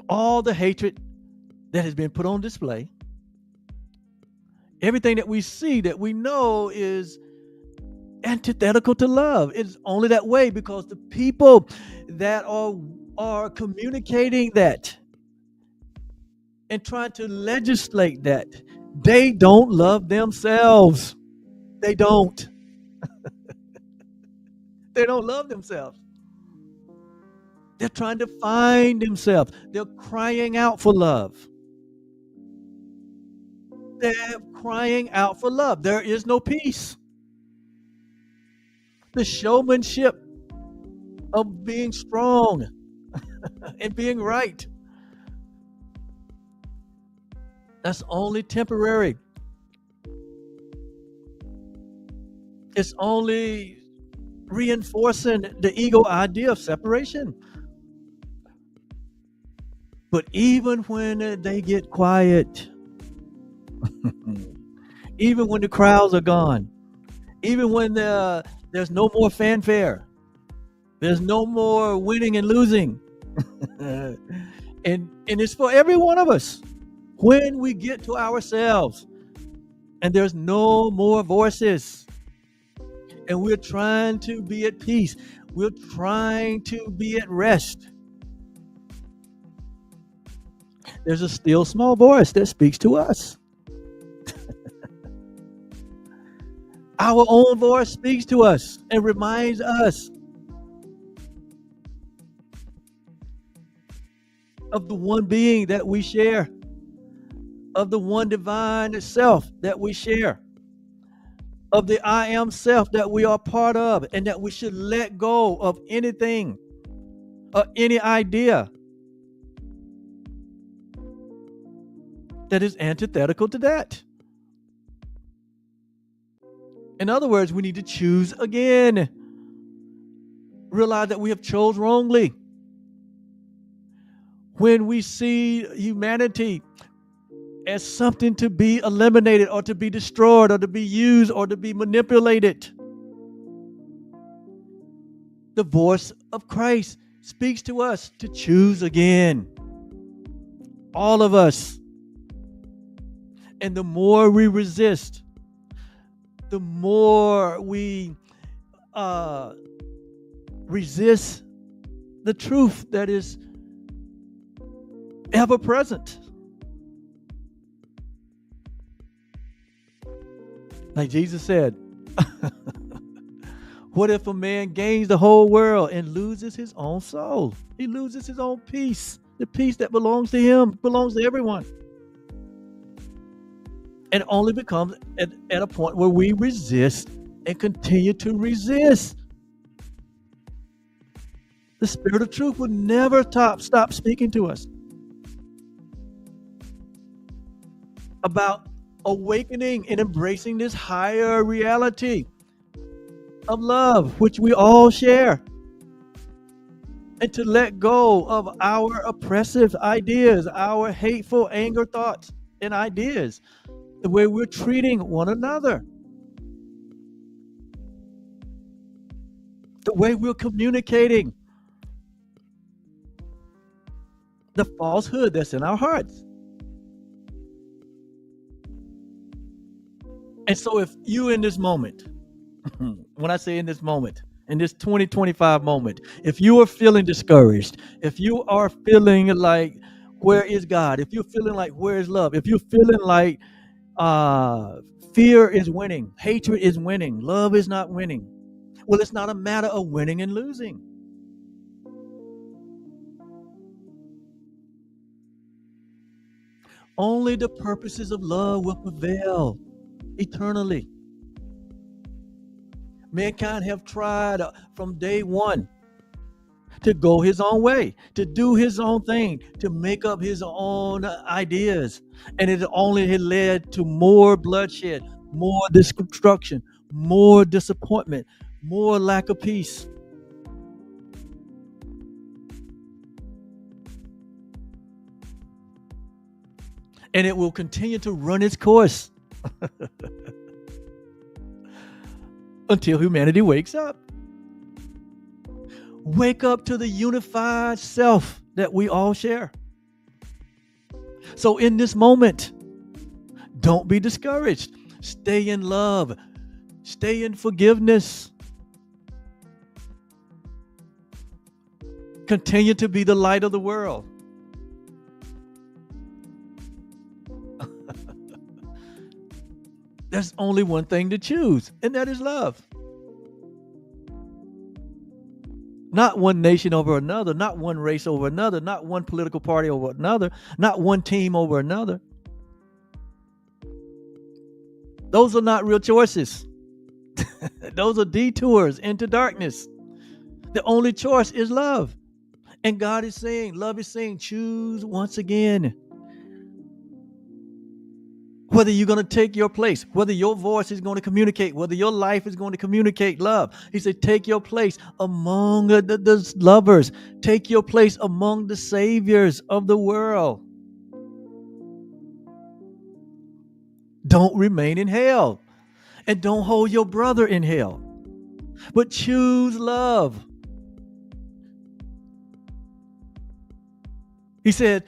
All the hatred that has been put on display, everything that we see that we know is antithetical to love. It's only that way because the people that are communicating that and trying to legislate that, they don't love themselves. They don't. They don't love themselves. They're trying to find themselves. They're crying out for love. They're crying out for love. There is no peace. The showmanship of being strong and being right, that's only temporary. It's only reinforcing the ego idea of separation. But even when they get quiet, even when the crowds are gone, even when there's no more fanfare, there's no more winning and losing, and it's for every one of us. When we get to ourselves and there's no more voices, and we're trying to be at peace, we're trying to be at rest, there's a still small voice that speaks to us. Our own voice speaks to us and reminds us of the one being that we share, of the one divine self that we share, of the I am self that we are part of, and that we should let go of anything or any idea that is antithetical to that. In other words, we need to choose again. Realize that we have chose wrongly. When we see humanity as something to be eliminated or to be destroyed or to be used or to be manipulated, the voice of Christ speaks to us to choose again. All of us. And the more we resist, the more we resist the truth that is ever present. Like Jesus said, what if a man gains the whole world and loses his own soul? He loses his own peace. The peace that belongs to him belongs to everyone. And only becomes at a point where we resist and continue to resist. The Spirit of truth will never stop speaking to us about awakening and embracing this higher reality of love, which we all share, and to let go of our oppressive ideas, our hateful anger thoughts and ideas, the way we're treating one another, the way we're communicating, the falsehood that's in our hearts. And so if you in this moment, when I say in this moment, in this 2025 moment, if you are feeling discouraged, if you are feeling like, where is God? If you're feeling like, where is love? If you're feeling like fear is winning, hatred is winning, love is not winning, well, it's not a matter of winning and losing. Only the purposes of love will prevail eternally. Mankind have tried from day one to go his own way, to do his own thing, to make up his own ideas. And it only had led to more bloodshed, more destruction, more disappointment, more lack of peace. And it will continue to run its course until humanity wakes up. Wake up to the unified self that we all share. So in this moment, don't be discouraged. Stay in love. Stay in forgiveness. Continue to be the light of the world. There's only one thing to choose, and that is love. Not one nation over another, not one race over another, not one political party over another, not one team over another. Those are not real choices. Those are detours into darkness. The only choice is love. And God is saying, love is saying, choose once again. Whether you're going to take your place, whether your voice is going to communicate, whether your life is going to communicate love. He said, take your place among the lovers. Take your place among the saviors of the world. Don't remain in hell. And don't hold your brother in hell. But choose love. He said,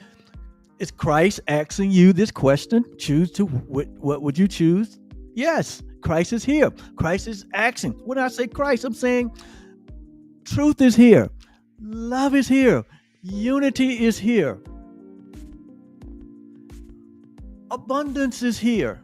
is Christ asking you this question? Choose to, what would you choose? Yes, Christ is here. Christ is asking. When I say Christ, I'm saying truth is here. Love is here. Unity is here. Abundance is here.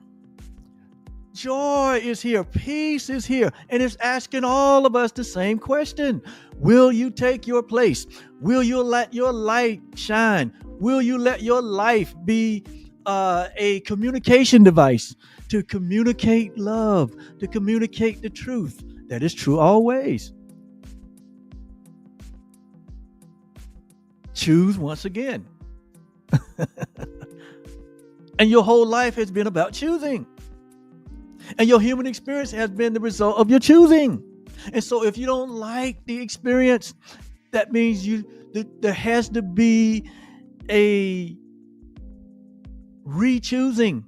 Joy is here. Peace is here. And it's asking all of us the same question. Will you take your place? Will you let your light shine? Will you let your life be a communication device to communicate love, to communicate the truth that is true always? Choose once again. And your whole life has been about choosing. And your human experience has been the result of your choosing. And so if you don't like the experience, that means there has to be a re-choosing.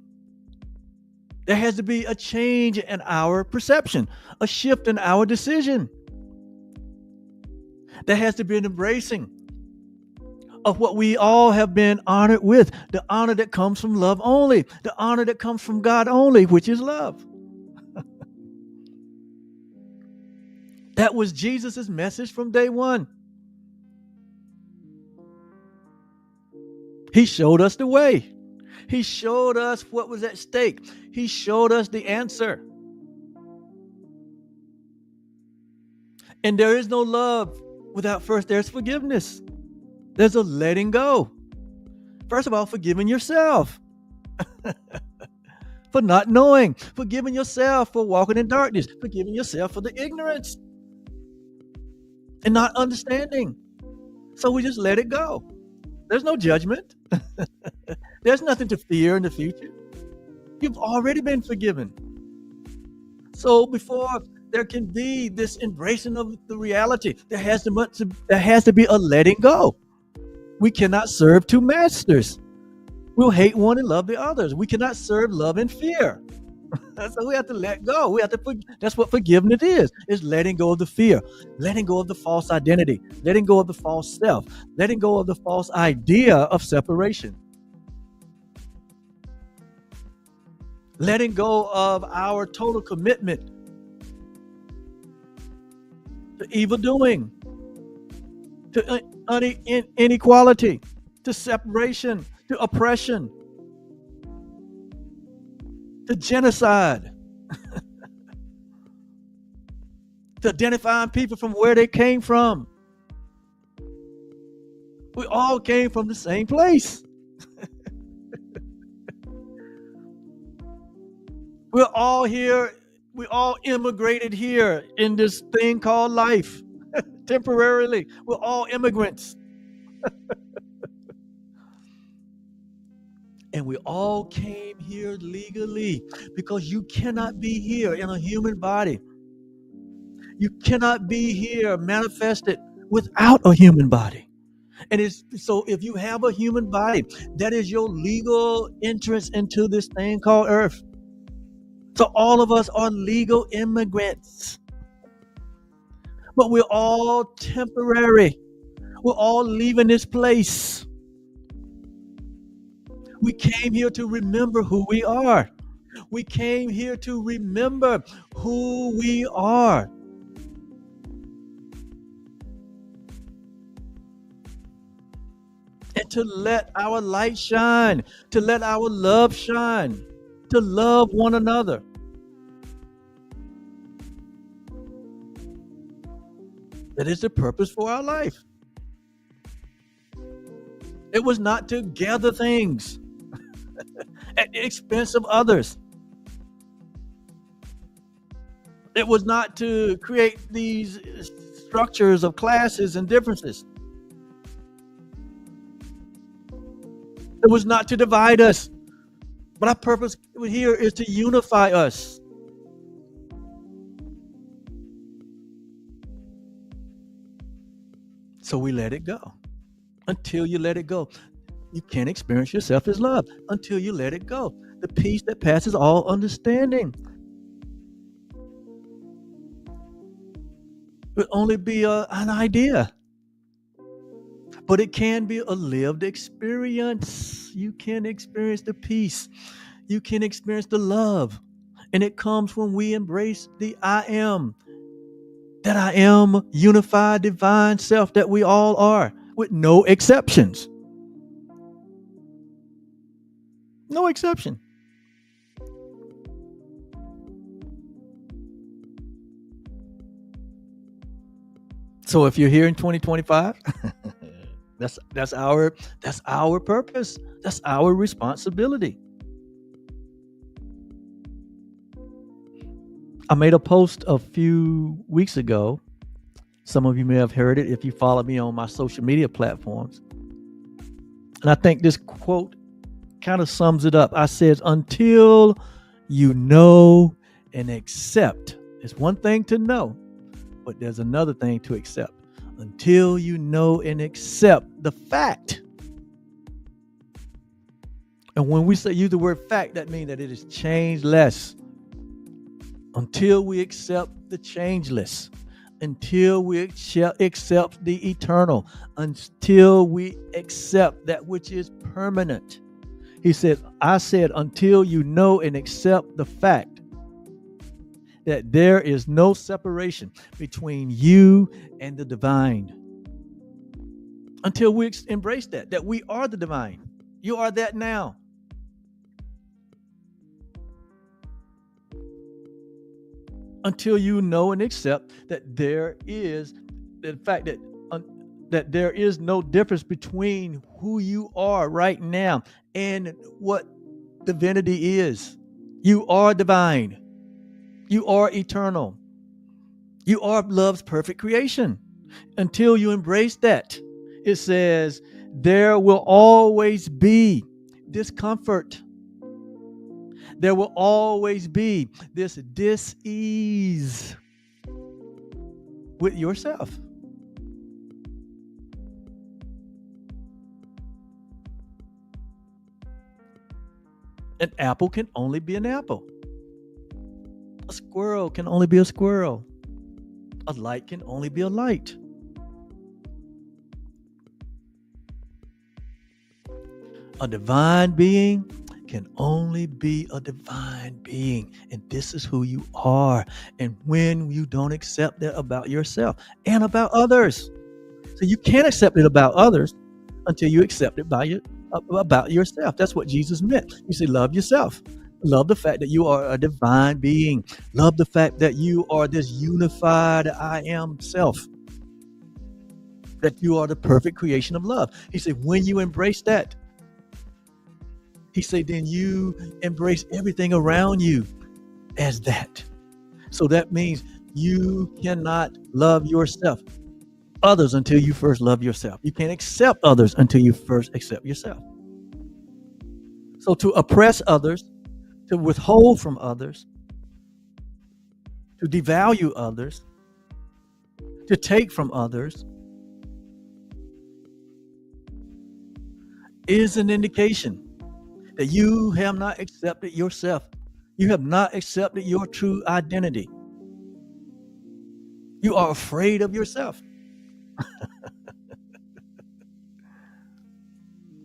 There has to be a change in our perception, a shift in our decision. There has to be an embracing of what we all have been honored with, the honor that comes from love only, the honor that comes from God only, which is love. That was Jesus' message from day one. He showed us the way. He showed us what was at stake. He showed us the answer. And there is no love without first there's forgiveness. There's a letting go. First of all, forgiving yourself for not knowing, forgiving yourself for walking in darkness, forgiving yourself for the ignorance and not understanding. So we just let it go. There's no judgment. There's nothing to fear in the future. You've already been forgiven. So before there can be this embracing of the reality, there has to be a letting go. We cannot serve two masters. We'll hate one and love the others. We cannot serve love and fear. So we have to let go. That's what forgiveness is. It's letting go of the fear, letting go of the false identity, letting go of the false self, letting go of the false idea of separation. Letting go of our total commitment to evil doing, to inequality, to separation, to oppression, to genocide, to identifying people from where they came from. We all came from the same place. We're all here. We all immigrated here in this thing called life. Temporarily, we're all immigrants. And we all came here legally, because you cannot be here in a human body. You cannot be here manifested without a human body. And so if you have a human body, that is your legal entrance into this thing called earth. So all of us are legal immigrants. But we're all temporary. We're all leaving this place. We came here to remember who we are. We came here to remember who we are. And to let our light shine, to let our love shine, to love one another. That is the purpose for our life. It was not to gather things at the expense of others. It was not to create these structures of classes and differences. It was not to divide us. But our purpose here is to unify us. So we let it go. Until you let it go, you can't experience yourself as love. Until you let it go, the peace that passes all understanding will only be an idea, but it can be a lived experience. You can experience the peace. You can experience the love, and it comes when we embrace the I am. That I am unified divine self that we all are, with no exceptions. No exception. So if you're here in 2025, That's our purpose. That's our responsibility. I made a post a few weeks ago. Some of you may have heard it if you follow me on my social media platforms. And I think this quote kind of sums it up. I said, until you know and accept, it's one thing to know, but there's another thing to accept. Until you know and accept the fact. And when we use the word fact, that means that it is changeless. Until we accept the changeless, until we accept the eternal, until we accept that which is permanent. He said, I said, until you know and accept the fact that there is no separation between you and the divine. Until we embrace that we are the divine. You are that now. Until you know and accept that there is the fact that there is no difference between who you are right now and what divinity is. You are divine. You are eternal. You are love's perfect creation. Until you embrace that, it says there will always be discomfort. There will always be this dis-ease with yourself. An apple can only be an apple. A squirrel can only be a squirrel. A light can only be a light. A divine being can only be a divine being. And this is who you are. And when you don't accept that about yourself and about others. So you can't accept it about others until you accept it about yourself. That's what Jesus meant. You say, love yourself. Love the fact that you are a divine being. Love the fact that you are this unified I am self. That you are the perfect creation of love. He said, when you embrace that, he said, then you embrace everything around you as that. So that means you cannot love others until you first love yourself. You can't accept others until you first accept yourself. So to oppress others, to withhold from others, to devalue others, to take from others is an indication that you have not accepted yourself. You have not accepted your true identity. You are afraid of yourself.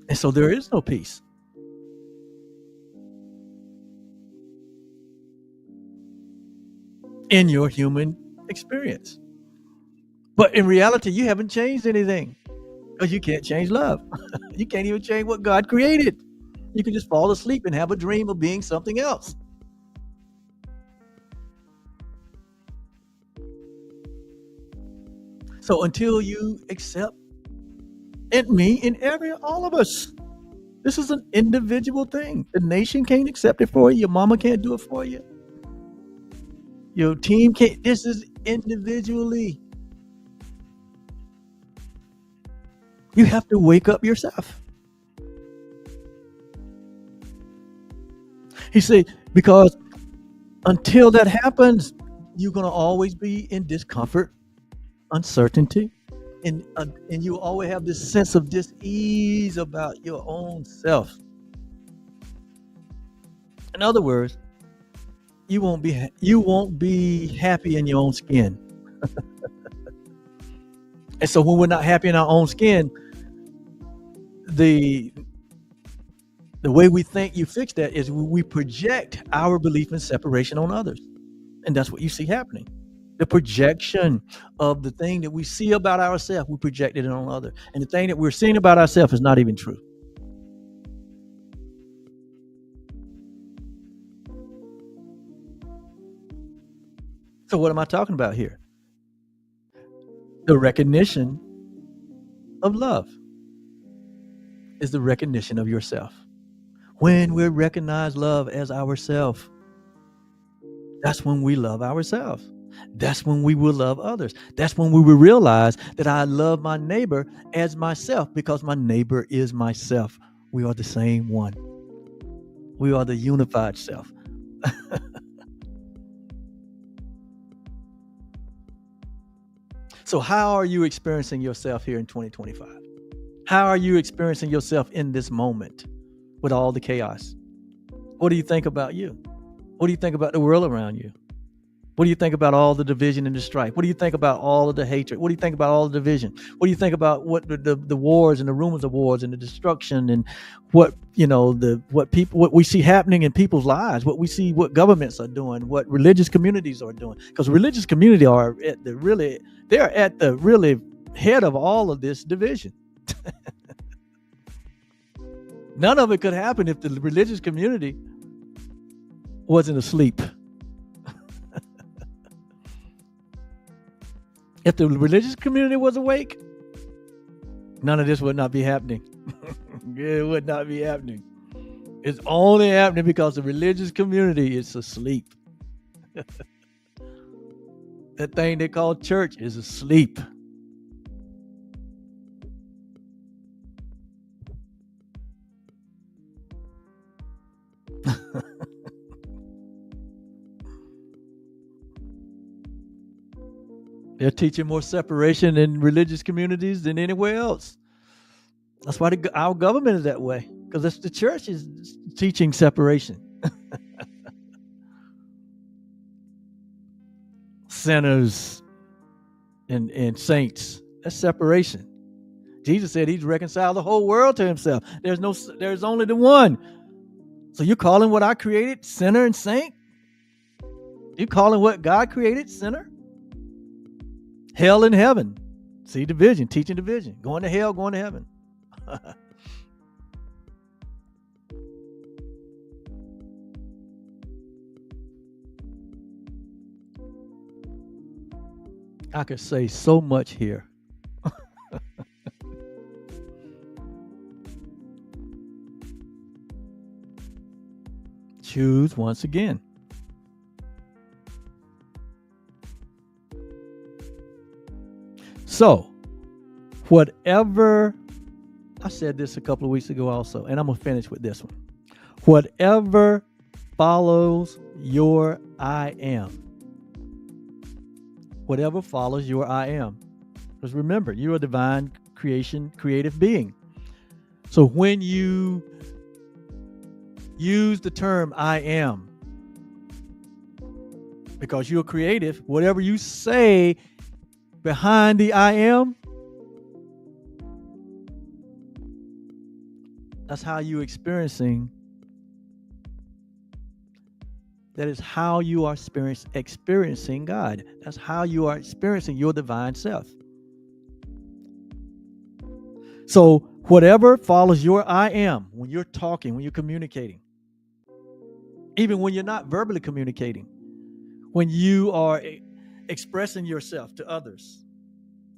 And so there is no peace. In your human experience. But in reality, you haven't changed anything because you can't change love. You can't even change what God created. You can just fall asleep and have a dream of being something else. So until you accept, and me, and all of us, this is an individual thing. The nation can't accept it for you. Your mama can't do it for you. Your team can't. This is individually. You have to wake up yourself. He said, because until that happens, you're going to always be in discomfort, uncertainty, and you always have this sense of dis-ease about your own self. In other words, you won't be happy in your own skin. And so when we're not happy in our own skin, the way we think you fix that is we project our belief in separation on others. And that's what you see happening. The projection of the thing that we see about ourselves, we project it on others. And the thing that we're seeing about ourselves is not even true. So what am I talking about here? The recognition of love. is the recognition of yourself. When we recognize love as ourself, that's when we love ourselves. That's when we will love others. That's when we will realize that I love my neighbor as myself, because my neighbor is myself. We are the same one. We are the unified self. So how are you experiencing yourself here in 2025? How are you experiencing yourself in this moment with all the chaos? What do you think about you? What do you think about the world around you? What do you think about all the division and the strife? What do you think about all of the hatred? What do you think about all the division? What do you think about what the wars and the rumors of wars and the destruction and what we see happening in people's lives, what we see, what governments are doing, what religious communities are doing? Because religious community are at the really head of all of this division. None of it could happen if the religious community wasn't asleep. If the religious community was awake, none of this would not be happening. It would not be happening. It's only happening because the religious community is asleep. That thing they call church is asleep. They're teaching more separation in religious communities than anywhere else. That's why our government is that way, because the church is teaching separation. Sinners and saints, that's separation. Jesus said he's reconciled the whole world to himself. There's only the one. So you're calling what I created sinner and saint? You're calling what God created sinner? Hell and heaven. See division, teaching division. Going to hell, going to heaven. I could say so much here. Choose once again. So, whatever, I said this a couple of weeks ago also, and I'm going to finish with this one. Whatever follows your I am. Whatever follows your I am. Because remember, you're a divine creative being. So when you use the term I am, because you're creative, whatever you say behind the I am, that's how you're experiencing. That is how you are experiencing God. That's how you are experiencing your divine self. So whatever follows your I am, when you're talking, when you're communicating, even when you're not verbally communicating, when you are expressing yourself to others,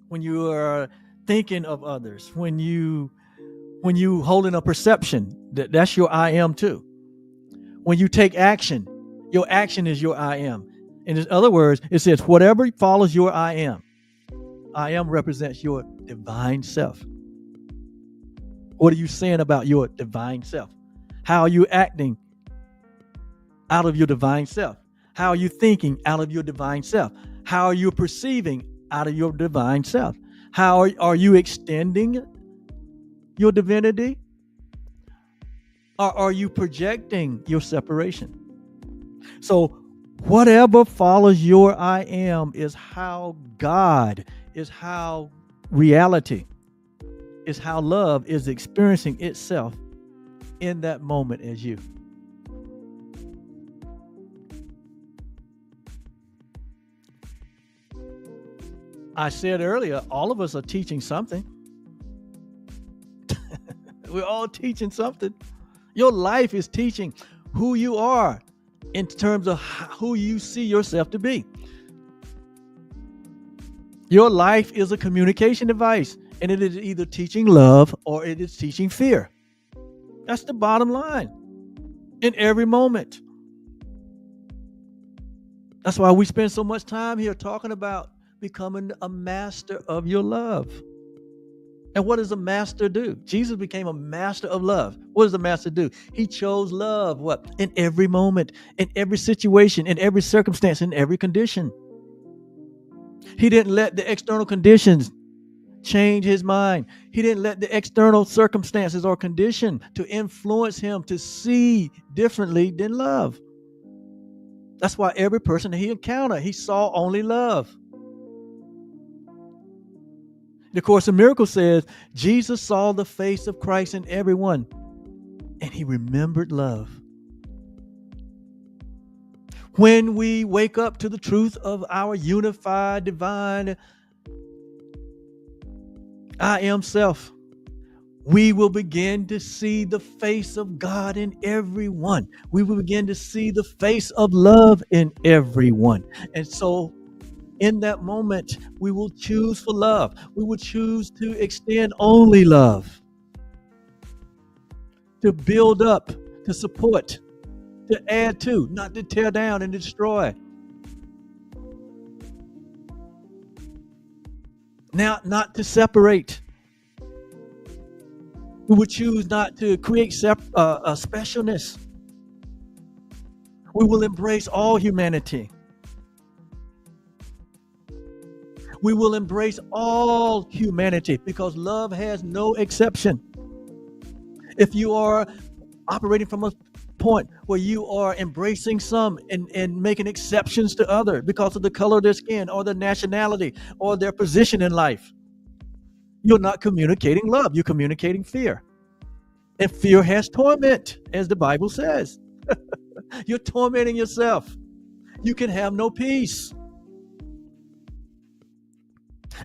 when you are thinking of others, when you holding a perception, that's your I am too. When you take action, your action is your I am. In other words, it says whatever follows your I am represents your divine self. What are you saying about your divine self? How are you acting out of your divine self? How are you thinking out of your divine self? How are you perceiving out of your divine self? How are you extending your divinity? Or are you projecting your separation? So whatever follows your I am is how God, is how reality, is how love is experiencing itself in that moment as you. I said earlier, all of us are teaching something. We're all teaching something. Your life is teaching who you are in terms of who you see yourself to be. Your life is a communication device. And it is either teaching love or it is teaching fear. That's the bottom line in every moment. That's why we spend so much time here talking about becoming a master of your love. And what does a master do? Jesus became a master of love. What does the master do? He chose love, what? In every moment, in every situation, in every circumstance, in every condition. He didn't let the external conditions change his mind. He didn't let the external circumstances or condition to influence him to see differently than love. That's why every person that he encountered, he saw only love. The Course in Miracles says Jesus saw the face of Christ in everyone, and he remembered love. When we wake up to the truth of our unified divine I am self, we will begin to see the face of God in everyone. We will begin to see the face of love in everyone. And so in that moment, we will choose for love. We will choose to extend only love, to build up, to support, to add to, not to tear down and destroy. Now, not to separate. We would choose not to create a specialness. We will embrace all humanity. We will embrace all humanity because love has no exception. If you are operating from a point where you are embracing some and making exceptions to others because of the color of their skin or their nationality or their position in life, you're not communicating love. You're communicating fear. And fear has torment, as the Bible says. You're tormenting yourself. You can have no peace.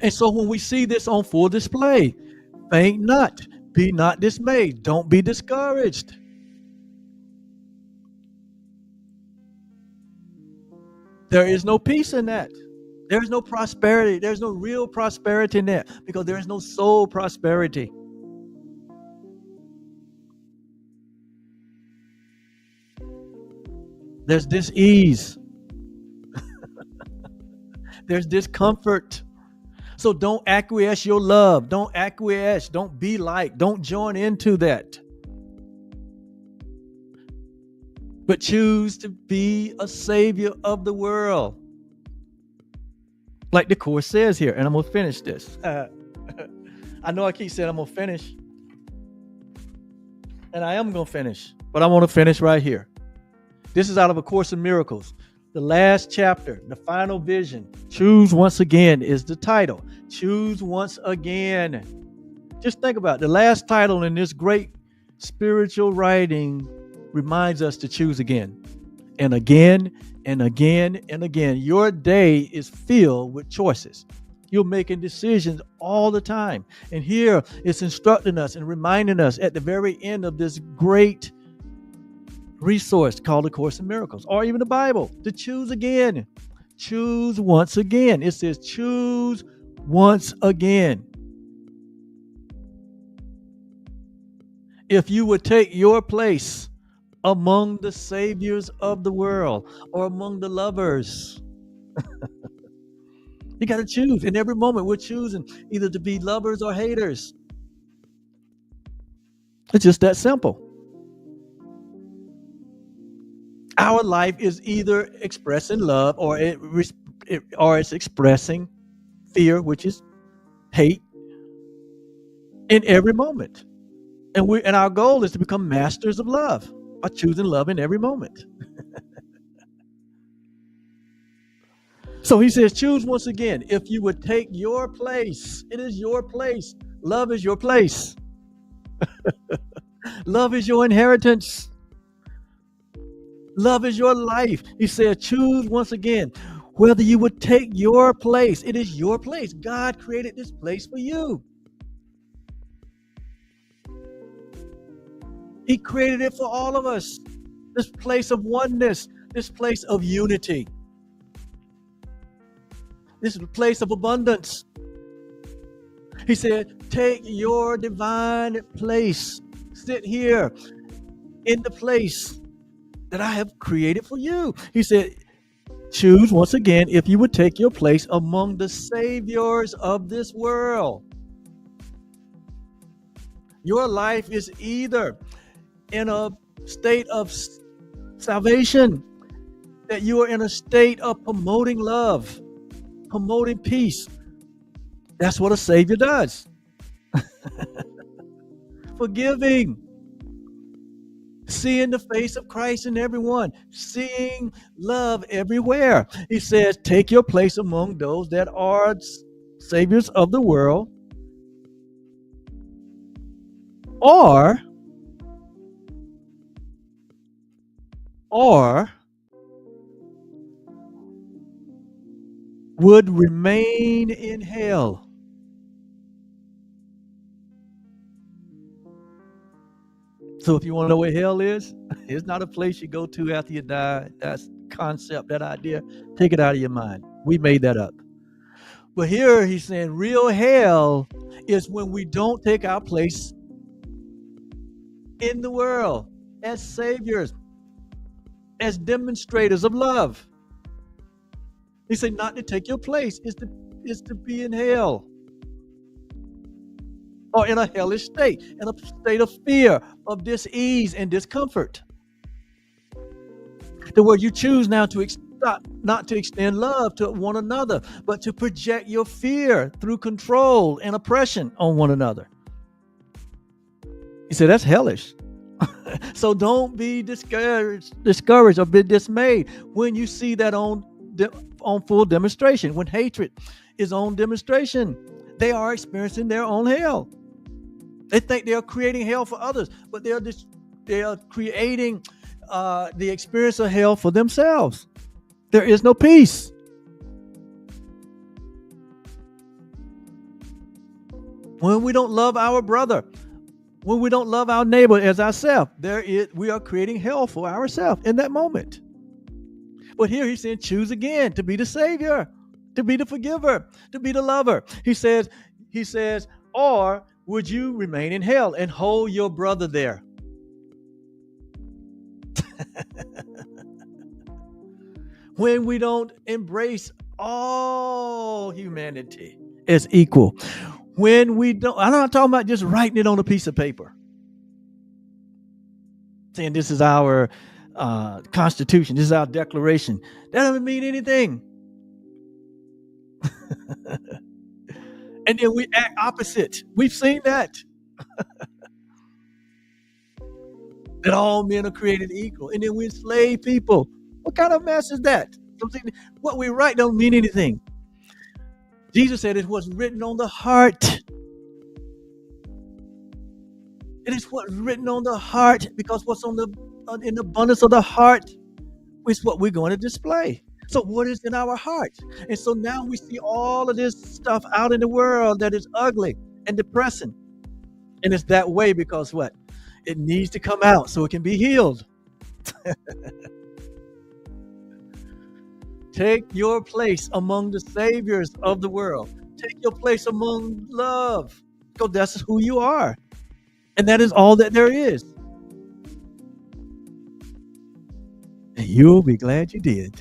And so when we see this on full display, faint not, be not dismayed, don't be discouraged. There is no peace in that. There's no prosperity. There's no real prosperity in that because there is no soul prosperity. There's dis-ease. There's discomfort. So don't acquiesce your love. Don't acquiesce. Don't be like. Don't join into that. But choose to be a savior of the world. Like the Course says here, and I'm going to finish this. I know I keep saying I'm going to finish. And I am going to finish. But I want to finish right here. This is out of A Course in Miracles. The last chapter, the final vision. Choose once again is the title. Choose once again. Just think about it. The last title in this great spiritual writing reminds us to choose again and again and again and again. Your day is filled with choices. You're making decisions all the time. And here it's instructing us and reminding us at the very end of this great resource called A Course in Miracles, or even the Bible, to choose again. Choose once again. It says choose once again. If you would take your place among the saviors of the world or among the lovers, you got to choose. In every moment, we're choosing either to be lovers or haters. It's just that simple. Our life is either expressing love or it's expressing fear, which is hate, in every moment. And our goal is to become masters of love by choosing love in every moment. So he says, choose once again. If you would take your place, it is your place. Love is your place. Love is your inheritance. Love is your life. He said, choose once again whether you would take your place. It is your place. God created this place for you. He created it for all of us. This place of oneness, this place of unity, this place of abundance. He said, take your divine place. Sit here in the place that I have created for you. He said, choose once again if you would take your place among the saviors of this world. Your life is either in a state of salvation, that you are in a state of promoting love, promoting peace. That's what a Savior does. Forgiving, seeing the face of Christ in everyone, seeing love everywhere. He says, take your place among those that are saviors of the world, or would remain in hell. So if you want to know where hell is, it's not a place you go to after you die. That's concept, that idea. Take it out of your mind. We made that up. But here he's saying real hell is when we don't take our place in the world as saviors, as demonstrators of love. He said not to take your place is to be in hell, or in a hellish state, in a state of fear, of dis-ease and discomfort. The word you choose now to not to extend love to one another, but to project your fear through control and oppression on one another. He said that's hellish. So don't be discouraged or be dismayed when you see that on full demonstration. When hatred is on demonstration, they are experiencing their own hell. They think they are creating hell for others, but they are creating the experience of hell for themselves. There is no peace. When we don't love our brother, when we don't love our neighbor as ourselves, we are creating hell for ourselves in that moment. But here he's saying, choose again to be the savior, to be the forgiver, to be the lover. He says, or would you remain in hell and hold your brother there? When we don't embrace all humanity as equal. When we don't, I'm not talking about just writing it on a piece of paper, saying this is our Constitution, this is our Declaration. That doesn't mean anything. And then we act opposite. We've seen that. That all men are created equal. And then we enslave people. What kind of mess is that? What we write don't mean anything. Jesus said it was written on the heart. It is what's written on the heart, because what's in the abundance of the heart is what we're going to display. So what is in our heart? And so now we see all of this stuff out in the world that is ugly and depressing. And it's that way because what? It needs to come out so it can be healed. Take your place among the saviors of the world. Take your place among love, because that's who you are. And that is all that there is. And you'll be glad you did.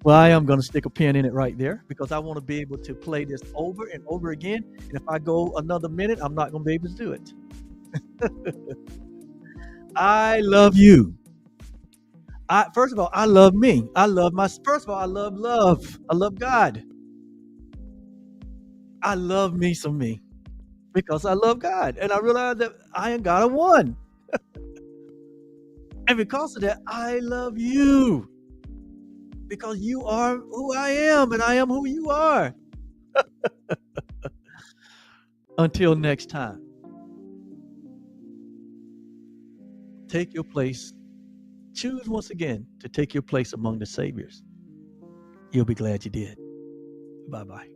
Well, I am going to stick a pin in it right there, because I want to be able to play this over and over again. And if I go another minute, I'm not going to be able to do it. I love you. First of all, I love me. First of all, I love love. I love God. I love me some me, because I love God. And I realize that I and God are one. And because of that, I love you, because you are who I am and I am who you are. Until next time, take your place. Choose once again to take your place among the saviors. You'll be glad you did. Bye-bye.